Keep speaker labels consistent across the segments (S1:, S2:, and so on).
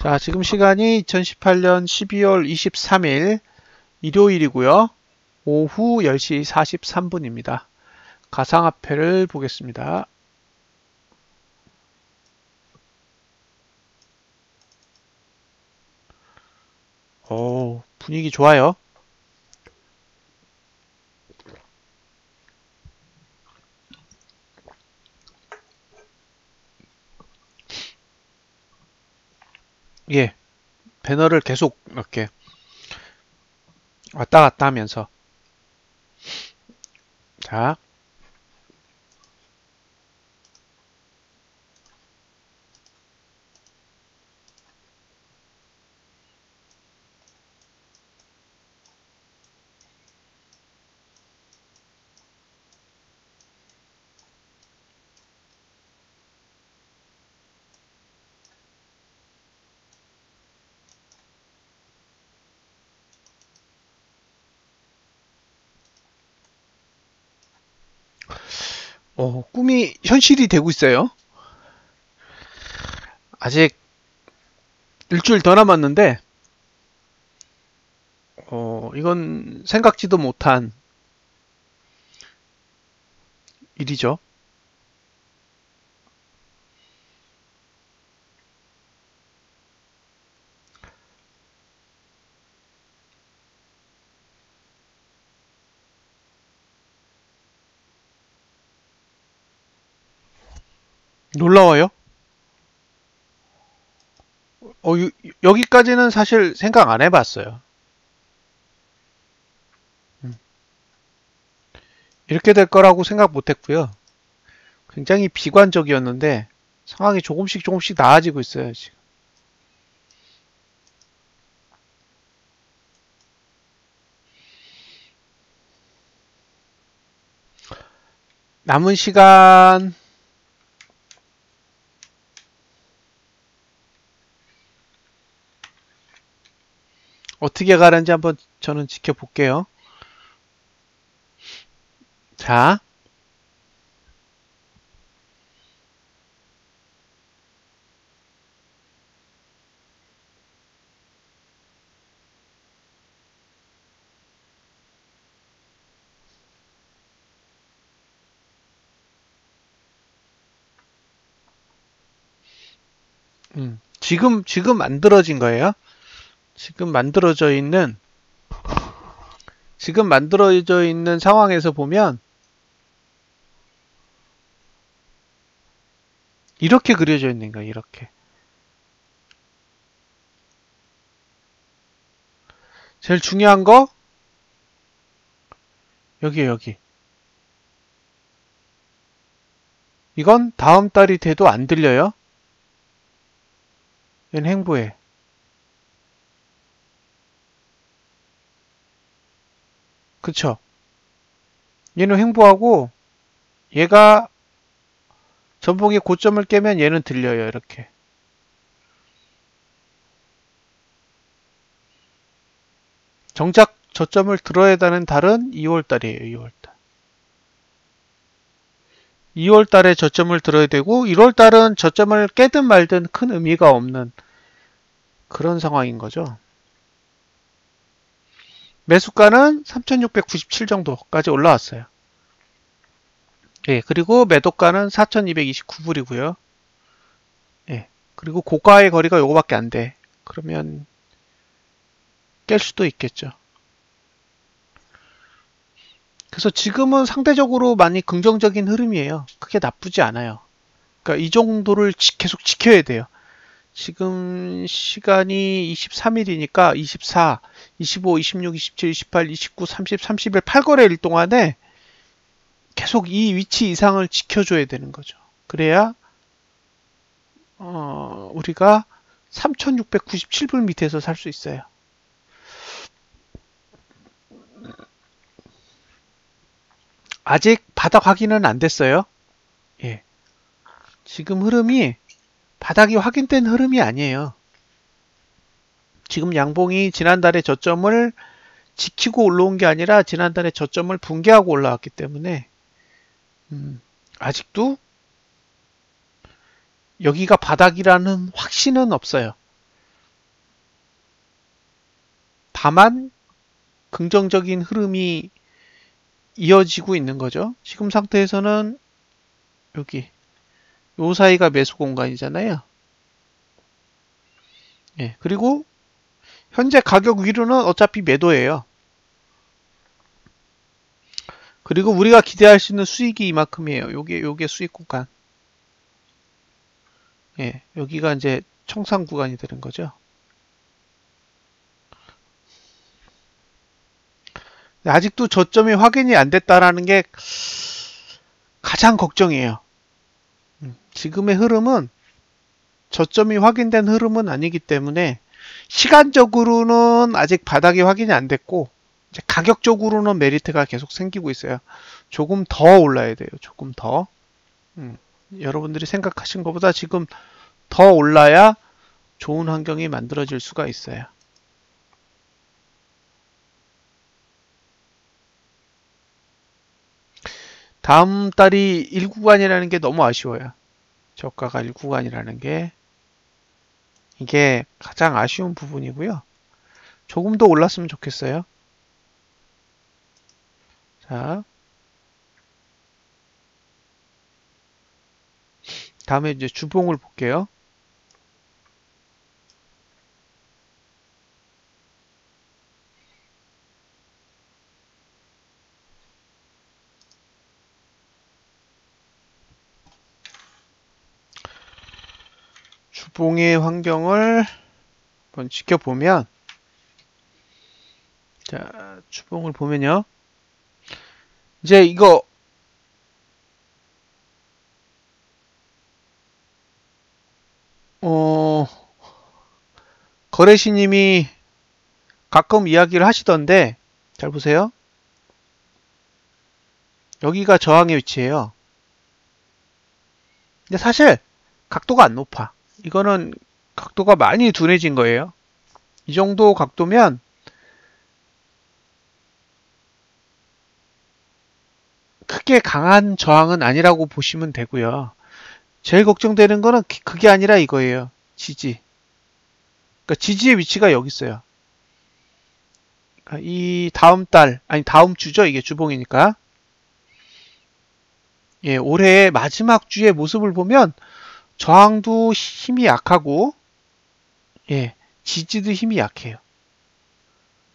S1: 자, 지금 시간이 2018년 12월 23일 일요일이고요. 오후 10시 43분입니다. 가상화폐를 보겠습니다. 오, 분위기 좋아요. 예, 배너를 계속 이렇게 왔다 갔다 하면서. 자, 꿈이 현실이 되고 있어요. 아직 일주일 더 남았는데, 이건 생각지도 못한 일이죠. 놀라워요. 여기까지는 사실 생각 안 해봤어요. 이렇게 될 거라고 생각 못 했고요. 굉장히 비관적이었는데 상황이 조금씩 나아지고 있어요, 지금. 남은 시간 어떻게 가는지 한번 저는 지켜볼게요. 자, 지금 만들어진 거예요. 지금 만들어져 있는 상황에서 보면 이렇게 그려져 있는 거예요. 이렇게. 제일 중요한 거 여기. 이건 다음 달이 돼도 안 들려요. 얘는 행보해. 그쵸? 얘는 행보하고 얘가 전복의 고점을 깨면 얘는 들려요. 이렇게. 정작 저점을 들어야 되는 달은 2월달이에요. 2월달. 2월달에 저점을 들어야 되고 1월달은 저점을 깨든 말든 큰 의미가 없는 그런 상황인 거죠. 매수가는 3,697 정도까지 올라왔어요. 예, 그리고 매도가는 4,229불이고요. 예, 그리고 고가의 거리가 요거밖에 안 돼. 그러면 깰 수도 있겠죠. 그래서 지금은 상대적으로 많이 긍정적인 흐름이에요. 크게 나쁘지 않아요. 그러니까 이 정도를 계속 지켜야 돼요. 지금 시간이 23일이니까 24, 25, 26, 27, 28, 29, 30, 30일 8거래일 동안에 계속 이 위치 이상을 지켜줘야 되는 거죠. 그래야 우리가 3,697불 밑에서 살 수 있어요. 아직 바닥 확인은 안 됐어요. 예. 지금 흐름이 바닥이 확인된 흐름이 아니에요. 지금 양봉이 지난달에 저점을 지키고 올라온 게 아니라 지난달에 저점을 붕괴하고 올라왔기 때문에 아직도 여기가 바닥이라는 확신은 없어요. 다만 긍정적인 흐름이 이어지고 있는 거죠. 지금 상태에서는 여기 요 사이가 매수 공간이잖아요. 예, 그리고 현재 가격 위로는 어차피 매도예요. 그리고 우리가 기대할 수 있는 수익이 이만큼이에요. 요게 수익 구간. 예, 여기가 이제 청산 구간이 되는 거죠. 아직도 저점이 확인이 안 됐다라는 게 가장 걱정이에요. 지금의 흐름은 저점이 확인된 흐름은 아니기 때문에 시간적으로는 아직 바닥이 확인이 안 됐고 이제 가격적으로는 메리트가 계속 생기고 있어요. 조금 더 올라야 돼요. 조금 더. 여러분들이 생각하신 것보다 지금 더 올라야 좋은 환경이 만들어질 수가 있어요. 다음 달이 1구간이라는 게 너무 아쉬워요. 저가가 1구간이라는 게 이게 가장 아쉬운 부분이고요. 조금 더 올랐으면 좋겠어요. 자, 다음에 이제 주봉을 볼게요. 주봉의 환경을 한번 지켜보면, 자, 주봉을 보면요. 이제 이거, 거래시님이 가끔 이야기를 하시던데, 잘 보세요. 여기가 저항의 위치예요. 근데 사실 각도가 안 높아. 이거는 각도가 많이 둔해진 거예요. 이 정도 각도면 크게 강한 저항은 아니라고 보시면 되고요. 제일 걱정되는 거는 그게 아니라 이거예요. 지지. 그러니까 지지의 위치가 여기 있어요. 그러니까 이 다음 달, 아니 다음 주죠. 이게 주봉이니까. 예, 올해의 마지막 주의 모습을 보면 저항도 힘이 약하고, 예, 지지도 힘이 약해요.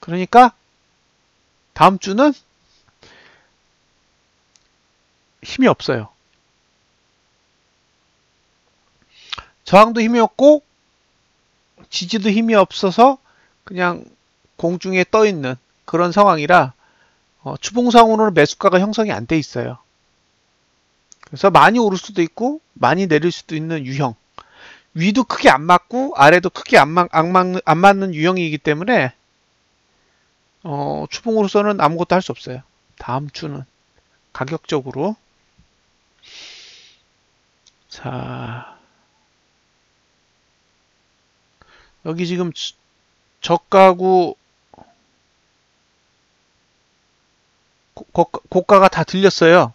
S1: 그러니까 다음 주는 힘이 없어요. 저항도 힘이 없고 지지도 힘이 없어서 그냥 공중에 떠 있는 그런 상황이라 추봉상으로는 매수가가 형성이 안 돼 있어요. 그래서 많이 오를 수도 있고 많이 내릴 수도 있는 유형. 위도 크게 안 맞고 아래도 크게 안 맞는 유형이기 때문에 추봉으로서는 아무것도 할 수 없어요. 다음 주는 가격적으로. 자, 여기 지금 저가구 고가가 다 들렸어요.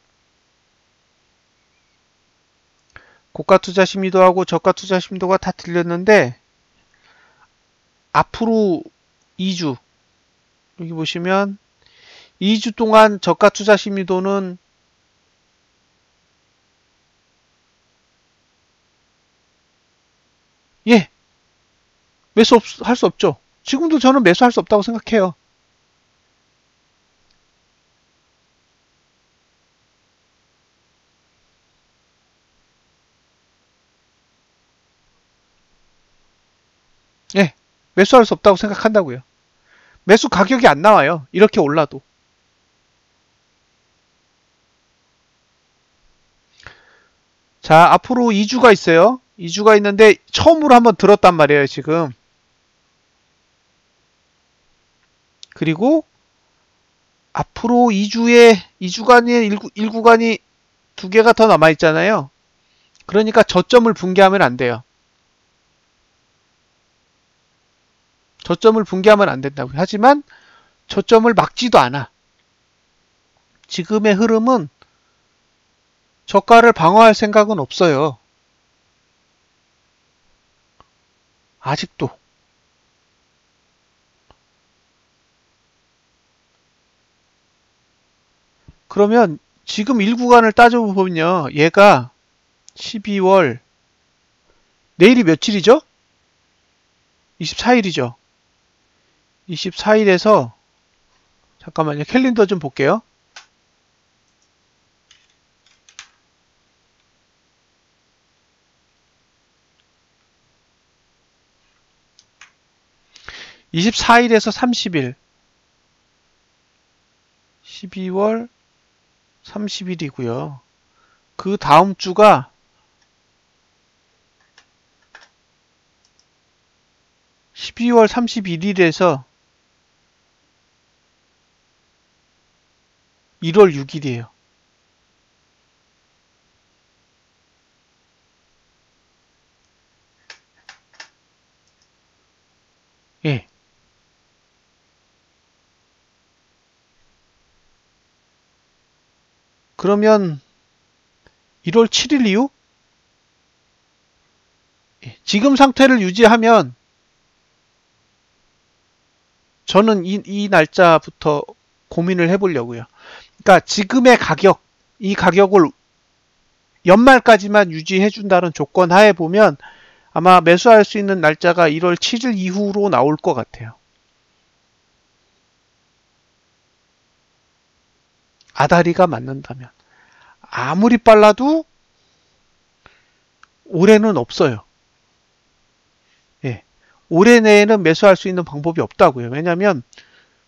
S1: 고가 투자 심리도하고 저가 투자 심리도가 다 들렸는데 앞으로 2주 여기 보시면 2주 동안 저가 투자 심리도는 예, 매수할 수 없죠. 지금도 저는 매수할 수 없다고 생각해요. 예, 매수할 수 없다고 생각한다고요. 매수 가격이 안 나와요. 이렇게 올라도. 자, 앞으로 2주가 있어요. 2주가 있는데 처음으로 한번 들었단 말이에요, 지금. 그리고 앞으로 2주간에 1구간이 두 개가 더 남아 있잖아요. 그러니까 저점을 붕괴하면 안 돼요. 저점을 붕괴하면 안 된다고요. 하지만 저점을 막지도 않아. 지금의 흐름은 저가를 방어할 생각은 없어요. 아직도. 그러면 지금 일구간을 따져보면요. 얘가 12월 내일이 며칠이죠? 24일이죠. 24일에서 잠깐만요. 캘린더 좀 볼게요. (24일에서) 30일 12월 30일이고요. 그 다음 주가 12월 31일에서 1월 6일이에요. 예. 그러면 1월 7일 이후? 예. 지금 상태를 유지하면 저는 이 날짜부터 고민을 해보려고요. 그러니까 지금의 가격, 이 가격을 연말까지만 유지해준다는 조건 하에 보면 아마 매수할 수 있는 날짜가 1월 7일 이후로 나올 것 같아요. 아다리가 맞는다면. 아무리 빨라도 올해는 없어요. 예. 올해 내에는 매수할 수 있는 방법이 없다고요. 왜냐하면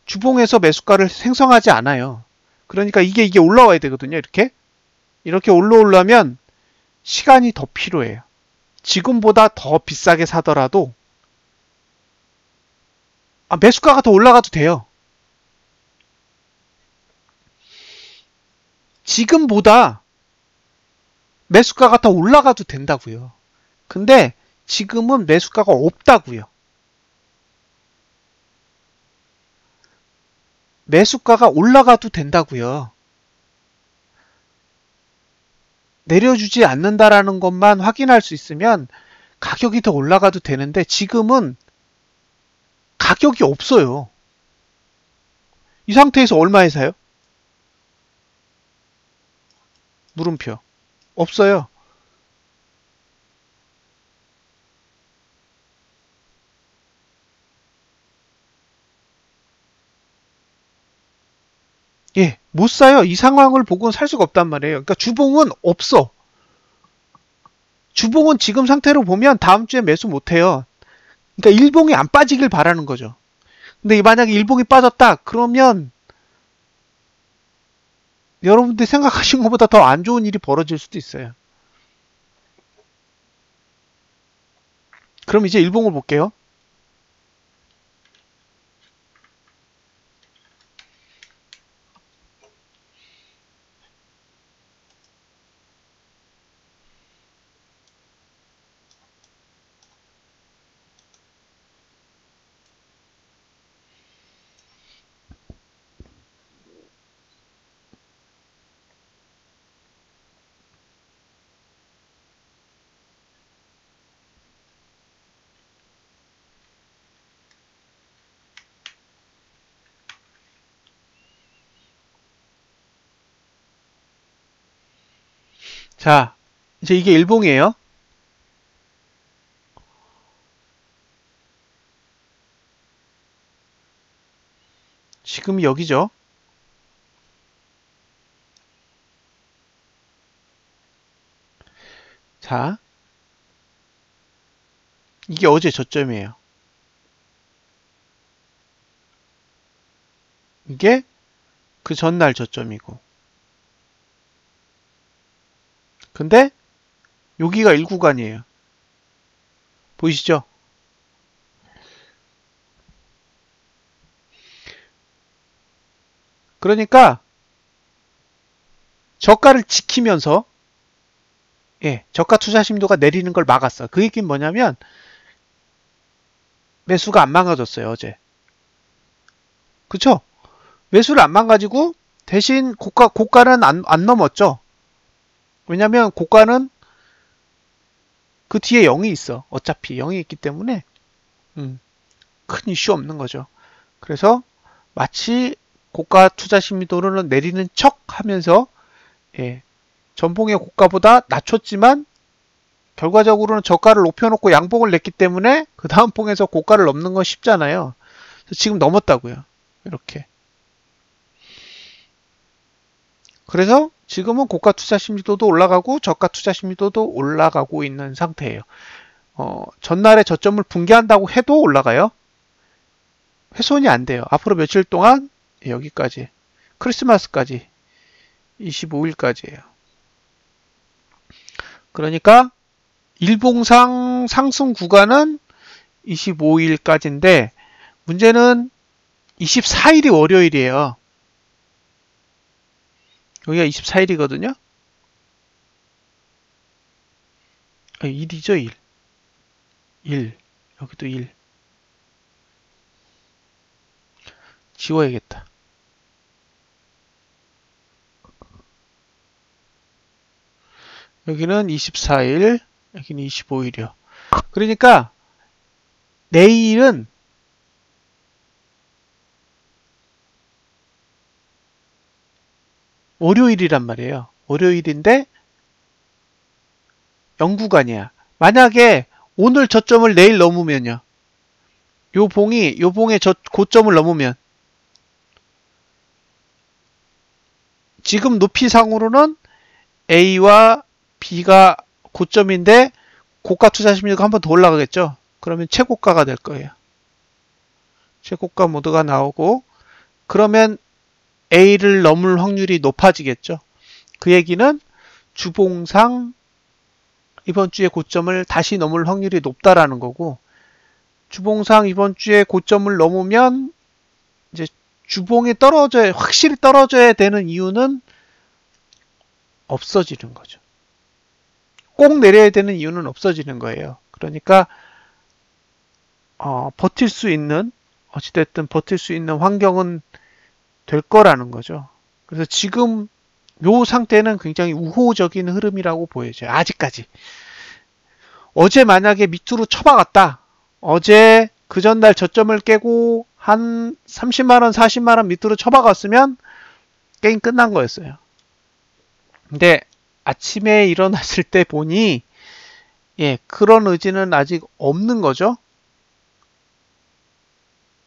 S1: 주봉에서 매수가를 생성하지 않아요. 그러니까 이게 올라와야 되거든요. 이렇게 올라오려면 시간이 더 필요해요. 지금보다 더 비싸게 사더라도 매수가가 더 올라가도 돼요. 지금보다 매수가가 더 올라가도 된다고요. 근데 지금은 매수가가 없다고요. 매수가가 올라가도 된다고요. 내려주지 않는다라는 것만 확인할 수 있으면 가격이 더 올라가도 되는데 지금은 가격이 없어요. 이 상태에서 얼마에 사요? 물음표. 없어요. 예, 못 사요. 이 상황을 보고는 살 수가 없단 말이에요. 그러니까 주봉은 없어. 주봉은 지금 상태로 보면 다음 주에 매수 못 해요. 그러니까 일봉이 안 빠지길 바라는 거죠. 근데 만약에 일봉이 빠졌다 그러면 여러분들이 생각하신 것보다 더 안 좋은 일이 벌어질 수도 있어요. 그럼 이제 일봉을 볼게요. 자, 이제 이게 일봉이에요. 지금 여기죠. 자, 이게 어제 저점이에요. 이게 그 전날 저점이고. 근데 여기가 1구간이에요. 보이시죠? 그러니까 저가를 지키면서 저가 투자 심도가 내리는 걸 막았어. 그 얘기는 뭐냐면 매수가 안 망가졌어요. 어제. 그쵸? 매수를 안 망가지고 대신 고가는 안 넘었죠. 왜냐면 고가는 그 뒤에 0이 있어. 어차피 0이 있기 때문에 큰 이슈 없는 거죠. 그래서 마치 고가 투자 심리도는 내리는 척 하면서 전봉의 고가보다 낮췄지만 결과적으로는 저가를 높여놓고 양봉을 냈기 때문에 그 다음 봉에서 고가를 넘는 건 쉽잖아요. 지금 넘었다고요. 이렇게. 그래서 지금은 고가 투자 심리도도 올라가고 저가 투자 심리도도 올라가고 있는 상태예요. 전날에 저점을 붕괴한다고 해도 올라가요. 훼손이 안 돼요. 앞으로 며칠 동안 여기까지 크리스마스까지 25일까지예요. 그러니까 일봉상 상승 구간은 25일까지인데 문제는 24일이 월요일이에요. 여기가 24일이거든요. 1이죠, 1. 1. 여기도 1. 지워야겠다. 여기는 24일, 여기는 25일이요. 그러니까 내일은 월요일이란 말이에요. 월요일인데 0구간이야. 만약에 오늘 저점을 내일 넘으면요. 요 봉의 고점을 넘으면 지금 높이상으로는 A와 B가 고점인데 고가 투자 심리가 한 번 더 올라가겠죠. 그러면 최고가가 될 거예요. 최고가 모드가 나오고 그러면 A를 넘을 확률이 높아지겠죠. 그 얘기는 주봉상 이번 주에 고점을 다시 넘을 확률이 높다라는 거고 주봉상 이번 주에 고점을 넘으면 이제 주봉이 확실히 떨어져야 되는 이유는 없어지는 거죠. 꼭 내려야 되는 이유는 없어지는 거예요. 그러니까 버틸 수 있는 어찌됐든 버틸 수 있는 환경은 될 거라는 거죠. 그래서 지금 요 상태는 굉장히 우호적인 흐름이라고 보여져요. 아직까지. 어제 만약에 밑으로 쳐박았다. 어제 그 전날 저점을 깨고 한 30만원, 40만원 밑으로 쳐박았으면 게임 끝난 거였어요. 근데 아침에 일어났을 때 보니 그런 의지는 아직 없는 거죠.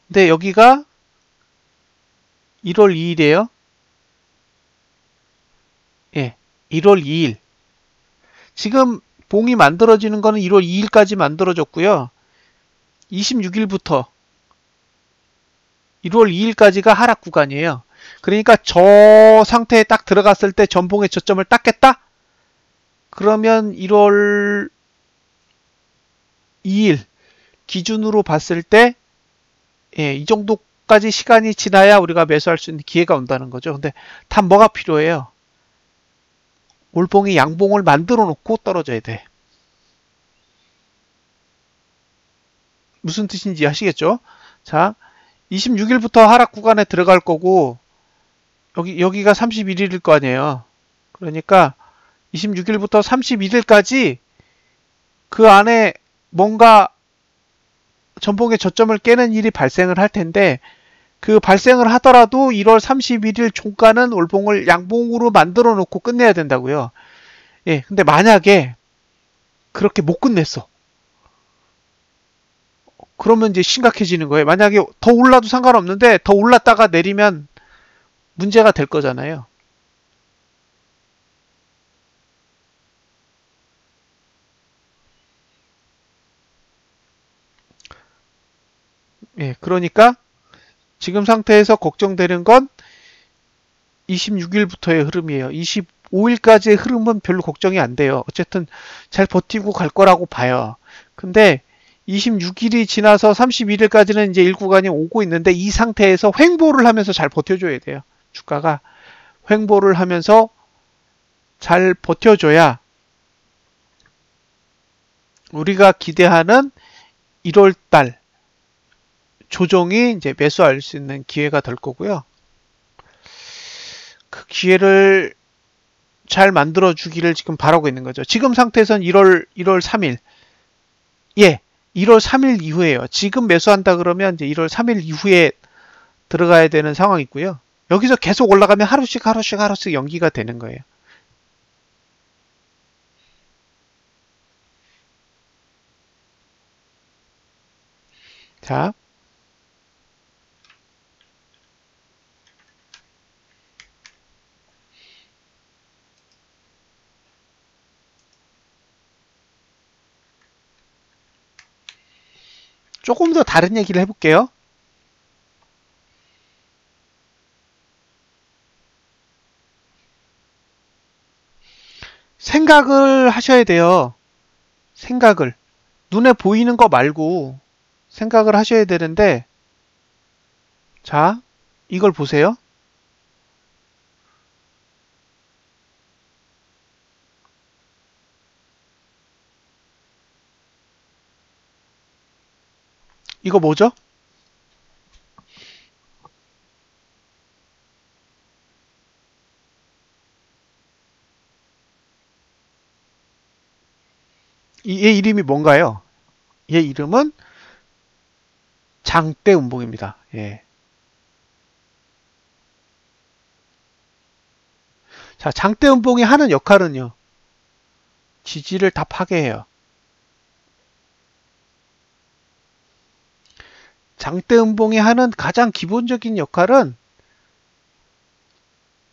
S1: 근데 여기가 1월 2일이에요. 1월 2일. 지금 봉이 만들어지는 거는 1월 2일까지 만들어졌고요. 26일부터 1월 2일까지가 하락 구간이에요. 그러니까 저 상태에 딱 들어갔을 때 전봉의 저점을 딱 깼다? 그러면 1월 2일 기준으로 봤을 때 이 정도까지 시간이 지나야 우리가 매수할 수 있는 기회가 온다는 거죠. 근데 다 뭐가 필요해요? 올봉이 양봉을 만들어 놓고 떨어져야 돼. 무슨 뜻인지 아시겠죠? 자, 26일부터 하락 구간에 들어갈 거고 여기가 31일일 거 아니에요. 그러니까 26일부터 31일까지 그 안에 뭔가 전봉의 저점을 깨는 일이 발생을 할 텐데 그 발생을 하더라도 1월 31일 종가는 올봉을 양봉으로 만들어 놓고 끝내야 된다고요. 근데 만약에 그렇게 못 끝냈어. 그러면 이제 심각해지는 거예요. 만약에 더 올라도 상관없는데 더 올랐다가 내리면 문제가 될 거잖아요. 그러니까 지금 상태에서 걱정되는 건 26일부터의 흐름이에요. 25일까지의 흐름은 별로 걱정이 안 돼요. 어쨌든 잘 버티고 갈 거라고 봐요. 근데 26일이 지나서 31일까지는 이제 1구간이 오고 있는데 이 상태에서 횡보를 하면서 잘 버텨줘야 돼요. 주가가 횡보를 하면서 잘 버텨줘야 우리가 기대하는 1월달 조정이 이제 매수할 수 있는 기회가 될 거고요. 그 기회를 잘 만들어 주기를 지금 바라고 있는 거죠. 지금 상태에선 1월 3일. 1월 3일 이후에요. 지금 매수한다 그러면 이제 1월 3일 이후에 들어가야 되는 상황이고요. 여기서 계속 올라가면 하루씩 하루씩 하루씩 연기가 되는 거예요. 자, 조금 더 다른 얘기를 해볼게요. 생각을 하셔야 돼요. 생각을. 눈에 보이는 거 말고 생각을 하셔야 되는데, 자, 이걸 보세요. 이거 뭐죠? 얘 이름이 뭔가요? 얘 이름은 장대음봉입니다. 예. 자, 장대음봉이 하는 역할은요. 지지를 다 파괴해요. 장대음봉이 하는 가장 기본적인 역할은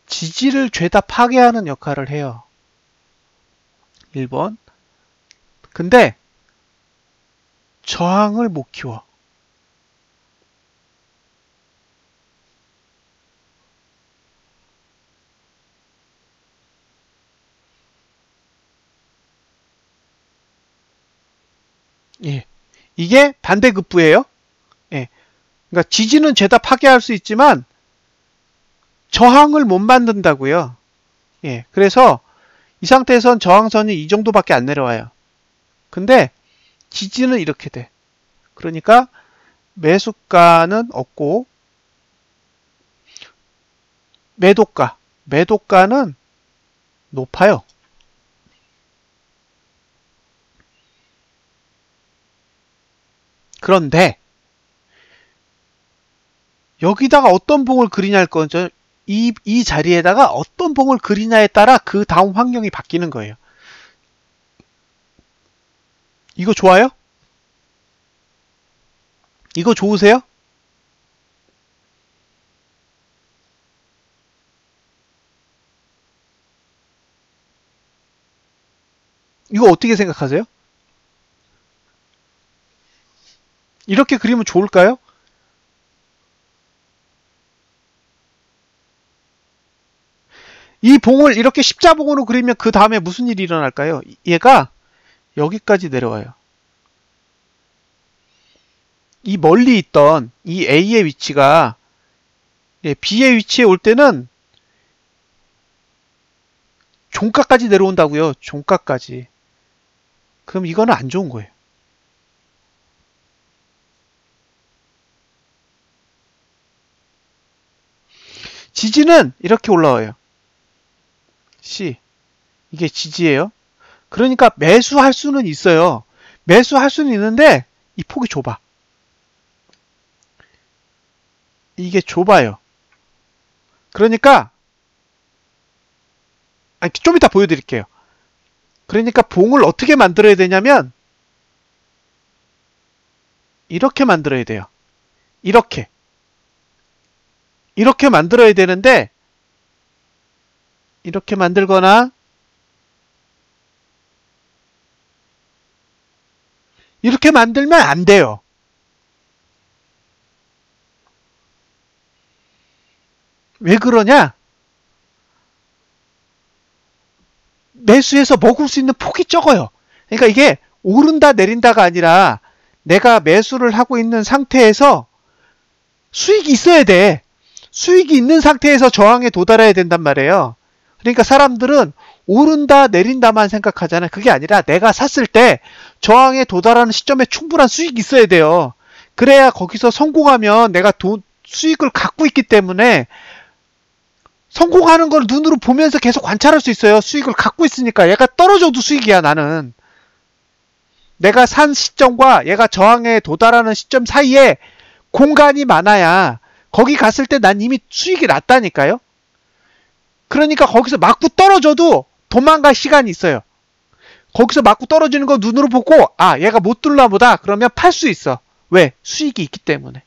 S1: 지지를 죄다 파괴하는 역할을 해요. 1번. 근데 저항을 못 키워. 예. 이게 반대급부예요. 예. 그러니까 지지는 죄다 파괴할 수 있지만 저항을 못 만든다고요. 예. 그래서 이 상태에선 저항선이 이 정도밖에 안 내려와요. 근데 지지는 이렇게 돼. 그러니까 매수가는 없고 매도가는 높아요. 그런데 여기다가 어떤 봉을 그리냐일 거죠. 이 자리에다가 어떤 봉을 그리냐에 따라 그 다음 환경이 바뀌는 거예요. 이거 좋아요? 이거 좋으세요? 이거 어떻게 생각하세요? 이렇게 그리면 좋을까요? 이 봉을 이렇게 십자봉으로 그리면 그 다음에 무슨 일이 일어날까요? 얘가 여기까지 내려와요. 이 멀리 있던 이 A의 위치가 B의 위치에 올 때는 종가까지 내려온다고요. 종가까지. 그럼 이거는 안 좋은 거예요. 지지는 이렇게 올라와요. C. 이게 지지예요. 그러니까 매수할 수는 있어요. 매수할 수는 있는데 이 폭이 좁아. 이게 좁아요. 그러니까 좀 이따 보여드릴게요. 그러니까 봉을 어떻게 만들어야 되냐면 이렇게 만들어야 돼요. 이렇게 만들어야 되는데 이렇게 만들거나 이렇게 만들면 안 돼요. 왜 그러냐? 매수해서 먹을 수 있는 폭이 적어요. 그러니까 이게 오른다 내린다가 아니라 내가 매수를 하고 있는 상태에서 수익이 있어야 돼. 수익이 있는 상태에서 저항에 도달해야 된단 말이에요. 그러니까 사람들은 오른다 내린다만 생각하잖아요. 그게 아니라 내가 샀을 때 저항에 도달하는 시점에 충분한 수익이 있어야 돼요. 그래야 거기서 성공하면 내가 수익을 갖고 있기 때문에 성공하는 걸 눈으로 보면서 계속 관찰할 수 있어요. 수익을 갖고 있으니까. 얘가 떨어져도 수익이야, 나는. 내가 산 시점과 얘가 저항에 도달하는 시점 사이에 공간이 많아야 거기 갔을 때 난 이미 수익이 났다니까요. 그러니까 거기서 맞고 떨어져도 도망갈 시간이 있어요. 거기서 맞고 떨어지는 거 눈으로 보고 아 얘가 못 뚫나 보다 그러면 팔 수 있어. 왜? 수익이 있기 때문에.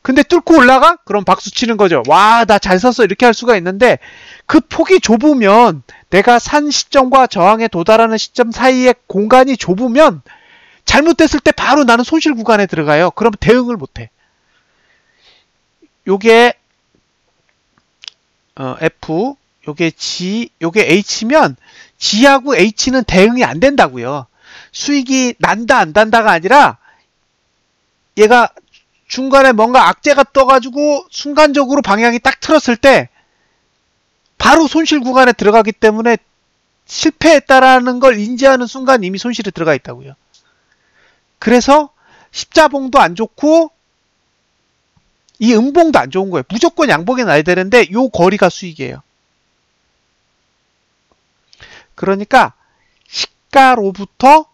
S1: 근데 뚫고 올라가? 그럼 박수 치는 거죠. 와, 나 잘 섰어. 이렇게 할 수가 있는데 그 폭이 좁으면 내가 산 시점과 저항에 도달하는 시점 사이의 공간이 좁으면 잘못됐을 때 바로 나는 손실 구간에 들어가요. 그럼 대응을 못해. 요게 F, 요게 G, 요게 H면 G하고 H는 대응이 안 된다고요. 수익이 난다 안 난다가 아니라 얘가 중간에 뭔가 악재가 떠가지고 순간적으로 방향이 딱 틀었을 때 바로 손실 구간에 들어가기 때문에 실패했다라는 걸 인지하는 순간 이미 손실이 들어가 있다고요. 그래서 십자봉도 안 좋고 이 음봉도 안 좋은 거예요. 무조건 양봉이 나야 되는데 요 거리가 수익이에요. 그러니까 시가로부터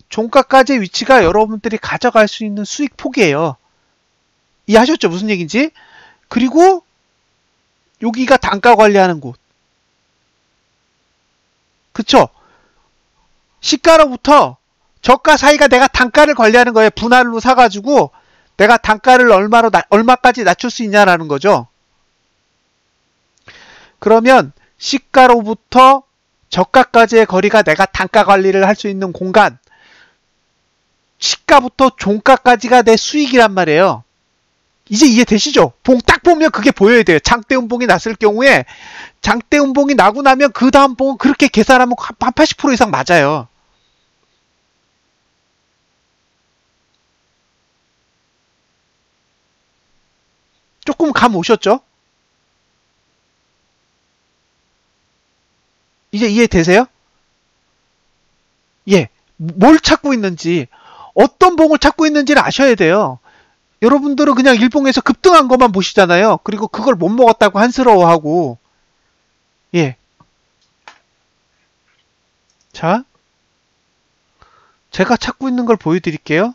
S1: 종가까지의 위치가 여러분들이 가져갈 수 있는 수익 폭이에요. 이해하셨죠? 무슨 얘기인지? 그리고 여기가 단가 관리하는 곳. 그쵸? 시가로부터 저가 사이가 내가 단가를 관리하는 거예요. 분할로 사가지고 내가 단가를 얼마까지 낮출 수 있냐라는 거죠. 그러면 시가로부터 저가까지의 거리가 내가 단가 관리를 할 수 있는 공간. 시가부터 종가까지가 내 수익이란 말이에요. 이제 이해되시죠? 봉 딱 보면 그게 보여야 돼요. 장대 음봉이 났을 경우에 장대 음봉이 나고 나면 그 다음 봉은 그렇게 계산하면 한 80% 이상 맞아요. 조금 감 오셨죠? 이제 이해되세요? 예. 뭘 찾고 있는지, 어떤 봉을 찾고 있는지를 아셔야 돼요. 여러분들은 그냥 일봉에서 급등한 것만 보시잖아요. 그리고 그걸 못 먹었다고 한스러워하고. 예. 자, 제가 찾고 있는 걸 보여드릴게요.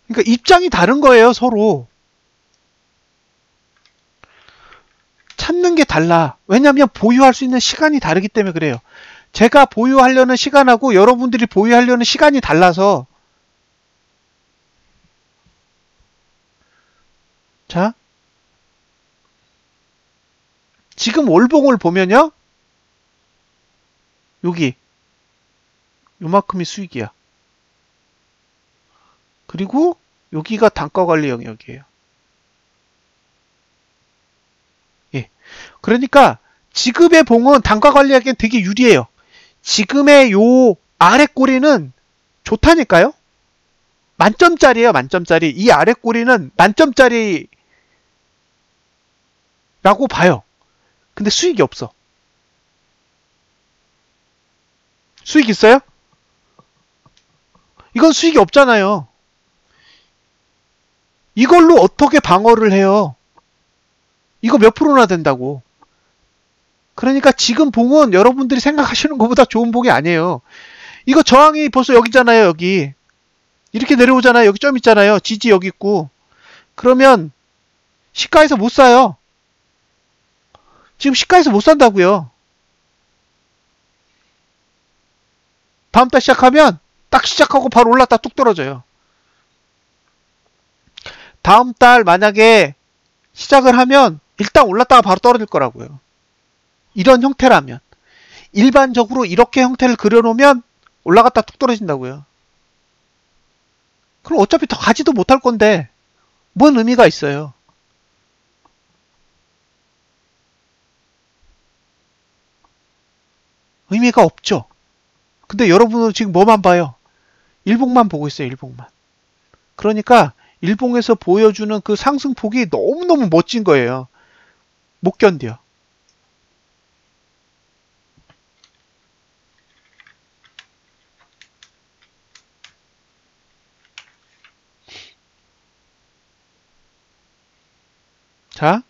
S1: 그러니까 입장이 다른 거예요, 서로. 찾는 게 달라. 왜냐하면 보유할 수 있는 시간이 다르기 때문에 그래요. 제가 보유하려는 시간하고 여러분들이 보유하려는 시간이 달라서. 자, 지금 월봉을 보면요. 여기 요만큼이 수익이야. 그리고 여기가 단가 관리 영역이에요. 예. 그러니까 지금의 봉은 단가 관리하기엔 되게 유리해요. 지금의 요 아래 꼬리는 좋다니까요? 만점짜리예요, 만점짜리. 이 아래 꼬리는 만점짜리라고 봐요. 근데 수익이 없어. 수익 있어요? 이건 수익이 없잖아요. 이걸로 어떻게 방어를 해요? 이거 몇 프로나 된다고. 그러니까 지금 봉은 여러분들이 생각하시는 것보다 좋은 봉이 아니에요. 이거 저항이 벌써 여기잖아요, 여기. 이렇게 내려오잖아요. 여기 점 있잖아요. 지지 여기 있고. 그러면 시가에서 못 사요. 지금 시가에서 못 산다고요. 다음 달 시작하면 딱 시작하고 바로 올랐다 뚝 떨어져요. 다음 달 만약에 시작을 하면 일단 올랐다가 바로 떨어질 거라고요. 이런 형태라면. 일반적으로 이렇게 형태를 그려놓으면 올라갔다 뚝 떨어진다고요. 그럼 어차피 더 가지도 못할 건데 뭔 의미가 있어요. 의미가 없죠. 근데 여러분은 지금 뭐만 봐요? 일봉만 보고 있어요. 일봉만. 그러니까 일봉에서 보여주는 그 상승폭이 너무너무 멋진 거예요. 못 견뎌. 자,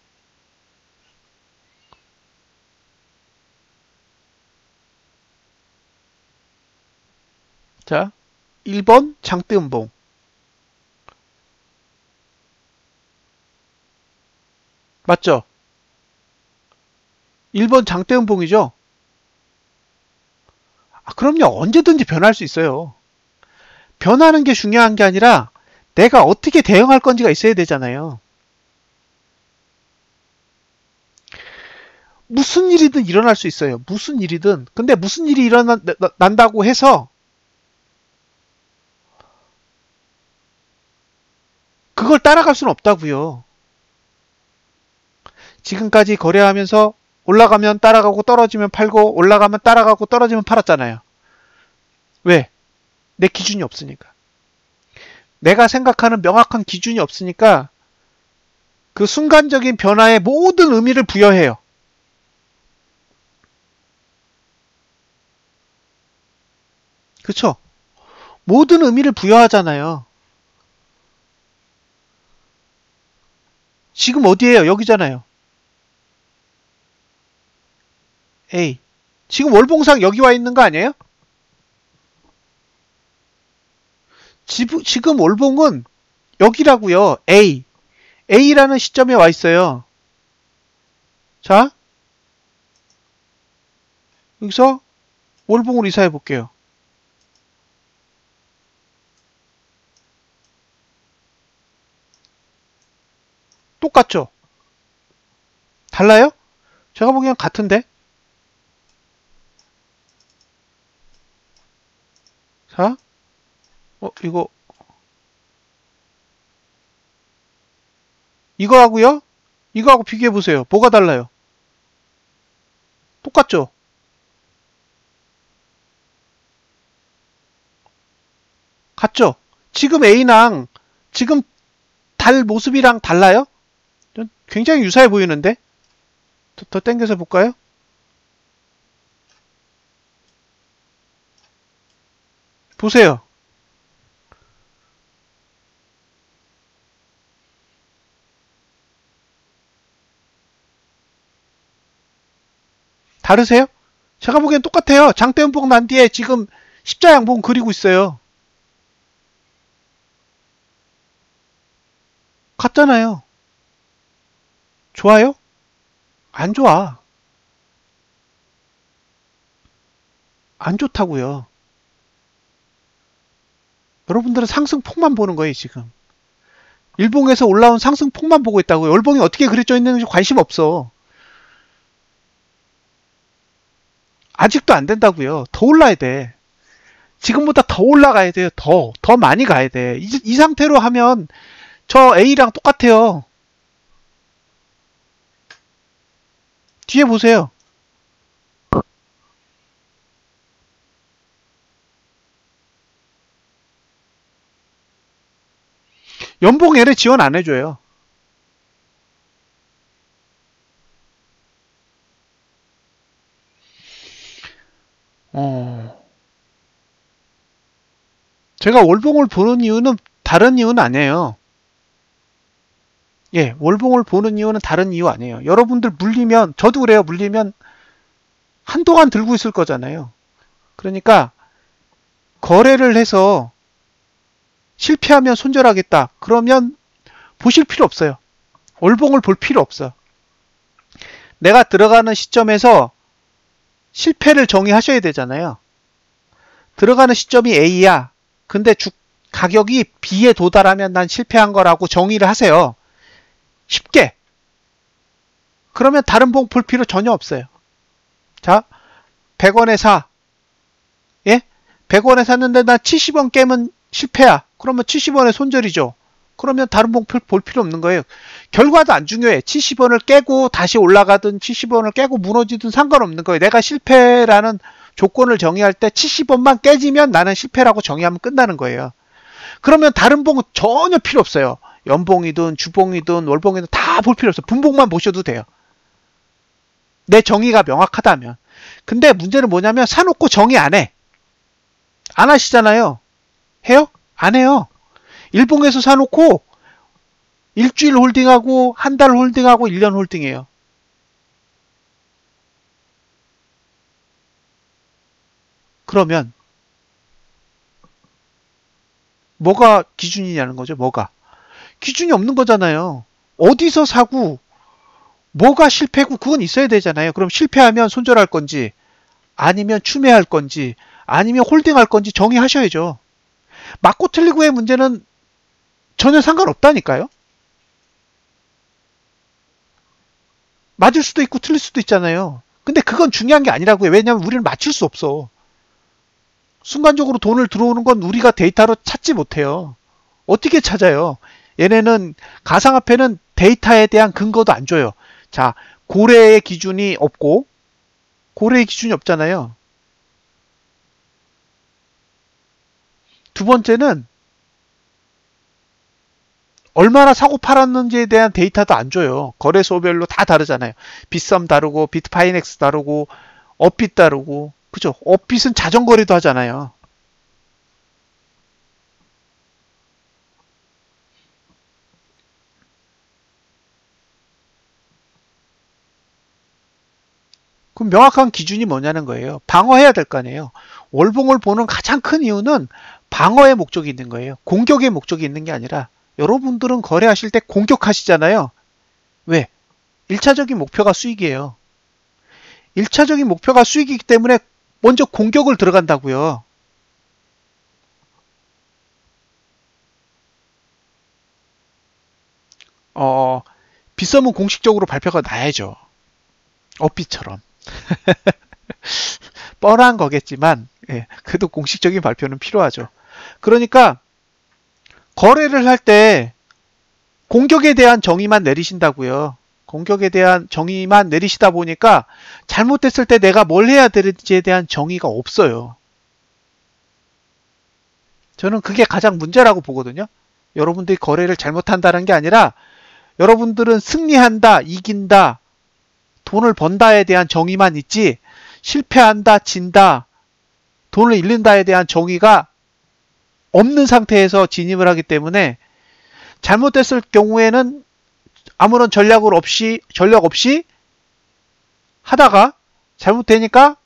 S1: 자, 1번 장대음봉. 맞죠? 1번 장대음봉이죠? 아, 그럼요. 언제든지 변할 수 있어요. 변하는 게 중요한 게 아니라 내가 어떻게 대응할 건지가 있어야 되잖아요. 무슨 일이든 일어날 수 있어요. 무슨 일이든. 근데 무슨 일이 일어난다고 해서 그걸 따라갈 수는 없다고요. 지금까지 거래하면서 올라가면 따라가고 떨어지면 팔고 올라가면 따라가고 떨어지면 팔았잖아요. 왜? 내 기준이 없으니까. 내가 생각하는 명확한 기준이 없으니까 그 순간적인 변화에 모든 의미를 부여해요. 그쵸? 모든 의미를 부여하잖아요. 지금 어디에요? 여기잖아요. A. 지금 월봉상 여기 와 있는 거 아니에요? 지금 월봉은 여기라고요. A. A라는 시점에 와 있어요. 자, 여기서 월봉을 이사해 볼게요. 똑같죠? 달라요? 제가 보기엔 같은데? 자, 이거하고요? 이거하고 비교해 보세요. 뭐가 달라요? 똑같죠? 같죠? 지금 A랑 지금 달 모습이랑 달라요? 굉장히 유사해 보이는데? 더 당겨서 볼까요? 보세요. 다르세요? 제가 보기엔 똑같아요. 장대음봉 난 뒤에 지금 십자양봉 그리고 있어요. 같잖아요. 좋아요? 안 좋아. 안 좋다고요. 여러분들은 상승폭만 보는 거예요, 지금. 일봉에서 올라온 상승폭만 보고 있다고요. 월봉이 어떻게 그려져 있는지 관심 없어. 아직도 안 된다고요. 더 올라야 돼. 지금보다 더 올라가야 돼요. 더 많이 가야 돼. 이 상태로 하면 저 A랑 똑같아요. 뒤에 보세요. 연봉 얘네 지원 안 해줘요. 제가 월봉을 보는 이유는 다른 이유는 아니에요. 예, 월봉을 보는 이유는 다른 이유 아니에요. 여러분들 물리면, 저도 그래요. 물리면 한동안 들고 있을 거잖아요. 그러니까 거래를 해서 실패하면 손절하겠다. 그러면 보실 필요 없어요. 월봉을 볼 필요 없어. 내가 들어가는 시점에서 실패를 정의하셔야 되잖아요. 들어가는 시점이 A야. 근데 가격이 B에 도달하면 난 실패한 거라고 정의를 하세요. 쉽게. 그러면 다른 봉 볼 필요 전혀 없어요. 자, 100원에 사. 예? 100원에 샀는데 나 70원 깨면 실패야. 그러면 70원에 손절이죠. 그러면 다른 봉 볼 필요 없는 거예요. 결과도 안 중요해. 70원을 깨고 다시 올라가든 70원을 깨고 무너지든 상관없는 거예요. 내가 실패라는 조건을 정의할 때 70원만 깨지면 나는 실패라고 정의하면 끝나는 거예요. 그러면 다른 봉은 전혀 필요 없어요. 연봉이든 주봉이든 월봉이든 다 볼 필요 없어요. 분봉만 보셔도 돼요. 내 정의가 명확하다면. 근데 문제는 뭐냐면 사놓고 정의 안 해. 안 하시잖아요. 해요? 안 해요. 일봉에서 사놓고 일주일 홀딩하고 한 달 홀딩하고 1년 홀딩해요. 그러면 뭐가 기준이냐는 거죠. 뭐가 기준이 없는 거잖아요. 어디서 사고 뭐가 실패고 그건 있어야 되잖아요. 그럼 실패하면 손절할 건지 아니면 추매할 건지 아니면 홀딩할 건지 정의하셔야죠. 맞고 틀리고의 문제는 전혀 상관없다니까요. 맞을 수도 있고 틀릴 수도 있잖아요. 근데 그건 중요한 게 아니라고요. 왜냐하면 우리는 맞출 수 없어. 순간적으로 돈을 들어오는 건 우리가 데이터로 찾지 못해요. 어떻게 찾아요? 얘네는 가상화폐는 데이터에 대한 근거도 안 줘요. 자, 고래의 기준이 없고 고래의 기준이 없잖아요. 두 번째는 얼마나 사고 팔았는지에 대한 데이터도 안 줘요. 거래소별로 다 다르잖아요. 빗썸 다르고 비트파이넥스 다르고 업빗 다르고 그죠? 업빗은 자전거래도 하잖아요. 그럼 명확한 기준이 뭐냐는 거예요. 방어해야 될 거 아니에요. 월봉을 보는 가장 큰 이유는 방어의 목적이 있는 거예요. 공격의 목적이 있는 게 아니라 여러분들은 거래하실 때 공격하시잖아요. 왜? 1차적인 목표가 수익이에요. 1차적인 목표가 수익이기 때문에 먼저 공격을 들어간다고요. 어, 빗썸은 공식적으로 발표가 나야죠. 업비처럼. 뻔한 거겠지만, 예, 그래도 공식적인 발표는 필요하죠. 그러니까 거래를 할 때 공격에 대한 정의만 내리신다고요. 공격에 대한 정의만 내리시다 보니까 잘못됐을 때 내가 뭘 해야 되는지에 대한 정의가 없어요. 저는 그게 가장 문제라고 보거든요. 여러분들이 거래를 잘못한다는 게 아니라 여러분들은 승리한다, 이긴다, 돈을 번다에 대한 정의만 있지 실패한다, 진다, 돈을 잃는다에 대한 정의가 없는 상태에서 진입을 하기 때문에 잘못됐을 경우에는 아무런 전력 없이 하다가 잘못되니까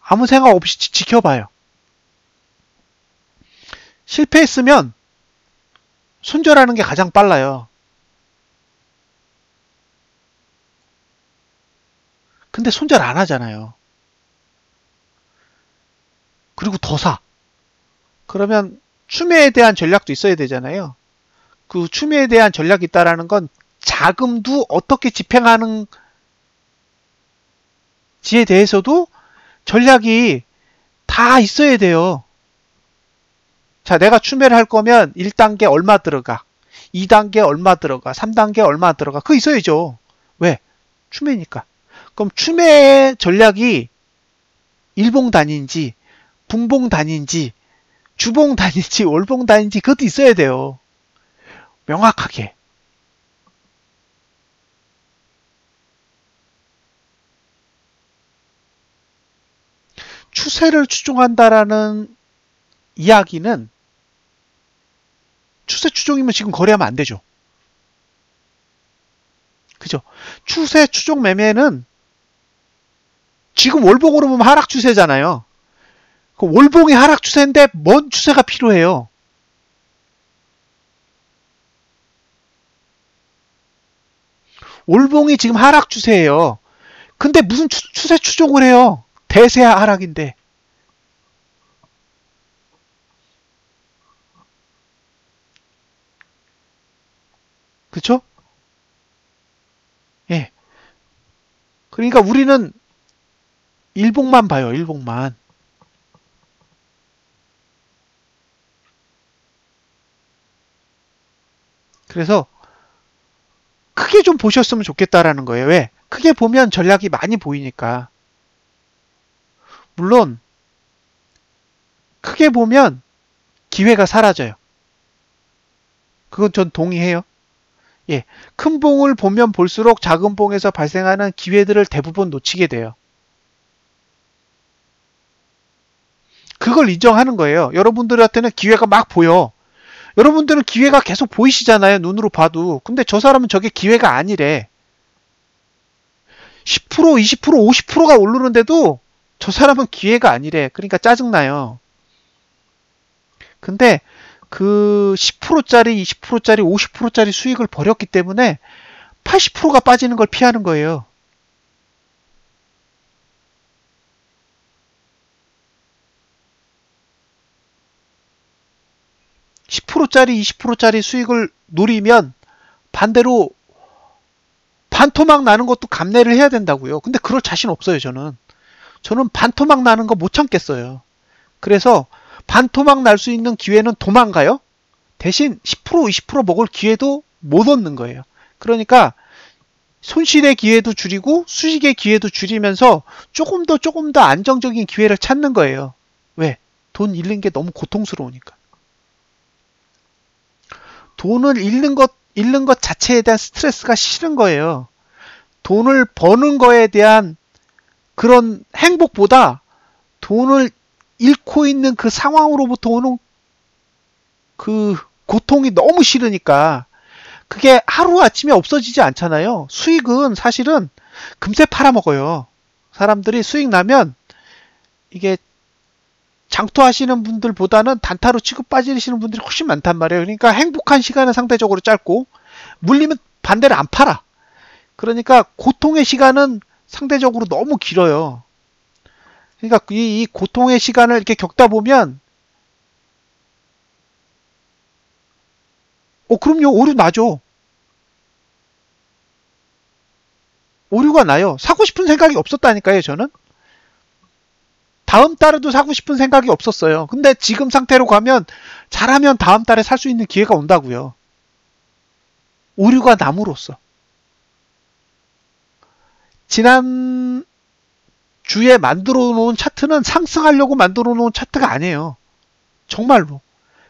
S1: 아무 생각 없이 지켜봐요. 실패했으면 손절하는 게 가장 빨라요. 근데 손절 안 하잖아요. 그리고 더 사. 그러면 추매에 대한 전략도 있어야 되잖아요. 그 추매에 대한 전략이 있다라는 건 자금도 어떻게 집행하는지에 대해서도 전략이 다 있어야 돼요. 자, 내가 추매를 할 거면 1단계 얼마 들어가, 2단계 얼마 들어가, 3단계 얼마 들어가. 그거 있어야죠. 왜? 추매니까. 그럼 추매의 전략이 일봉 단위인지, 분봉 단위인지, 주봉 단위인지, 월봉 단위인지 그것도 있어야 돼요. 명확하게. 추세를 추종한다라는 이야기는 추세 추종이면 지금 거래하면 안 되죠. 그죠? 추세 추종 매매는 지금 월봉으로 보면 하락 추세잖아요. 그 월봉이 하락 추세인데 뭔 추세가 필요해요? 월봉이 지금 하락 추세예요. 근데 무슨 추세 추종을 해요? 대세 하락인데. 그쵸? 예. 그러니까 우리는 일봉만 봐요. 일봉만. 그래서 크게 좀 보셨으면 좋겠다라는 거예요. 왜? 크게 보면 전략이 많이 보이니까. 물론 크게 보면 기회가 사라져요. 그건 전 동의해요. 예, 큰 봉을 보면 볼수록 작은 봉에서 발생하는 기회들을 대부분 놓치게 돼요. 그걸 인정하는 거예요. 여러분들한테는 기회가 막 보여. 여러분들은 기회가 계속 보이시잖아요. 눈으로 봐도. 근데 저 사람은 저게 기회가 아니래. 10%, 20%, 50%가 오르는데도 저 사람은 기회가 아니래. 그러니까 짜증나요. 근데 그 10%짜리, 20%짜리, 50%짜리 수익을 벌였기 때문에 80%가 빠지는 걸 피하는 거예요. (10%짜리) (20%짜리) 수익을 노리면 반대로 반토막 나는 것도 감내를 해야 된다고요. 근데 그럴 자신 없어요. 저는 반토막 나는 거 못 참겠어요. 그래서 반토막 날 수 있는 기회는 도망가요. 대신 10% 20% 먹을 기회도 못 얻는 거예요. 그러니까 손실의 기회도 줄이고 수익의 기회도 줄이면서 조금 더 안정적인 기회를 찾는 거예요. 왜? 돈 잃는 게 너무 고통스러우니까. 돈을 잃는 것 자체에 대한 스트레스가 싫은 거예요. 돈을 버는 거에 대한 그런 행복보다 돈을 잃고 있는 그 상황으로부터 오는 그 고통이 너무 싫으니까 그게 하루아침에 없어지지 않잖아요. 수익은 사실은 금세 팔아먹어요. 사람들이 수익 나면 이게 장투하시는 분들보다는 단타로 치고 빠지시는 분들이 훨씬 많단 말이에요. 그러니까 행복한 시간은 상대적으로 짧고 물리면 반대로 안 팔아. 그러니까 고통의 시간은 상대적으로 너무 길어요. 그러니까 이 고통의 시간을 이렇게 겪다 보면 그럼요. 오류 나죠. 오류가 나요. 사고 싶은 생각이 없었다니까요, 저는. 다음 달에도 사고 싶은 생각이 없었어요. 근데 지금 상태로 가면 잘하면 다음 달에 살 수 있는 기회가 온다고요. 오류가 남으로써. 지난 주에 만들어 놓은 차트는 상승하려고 만들어 놓은 차트가 아니에요. 정말로.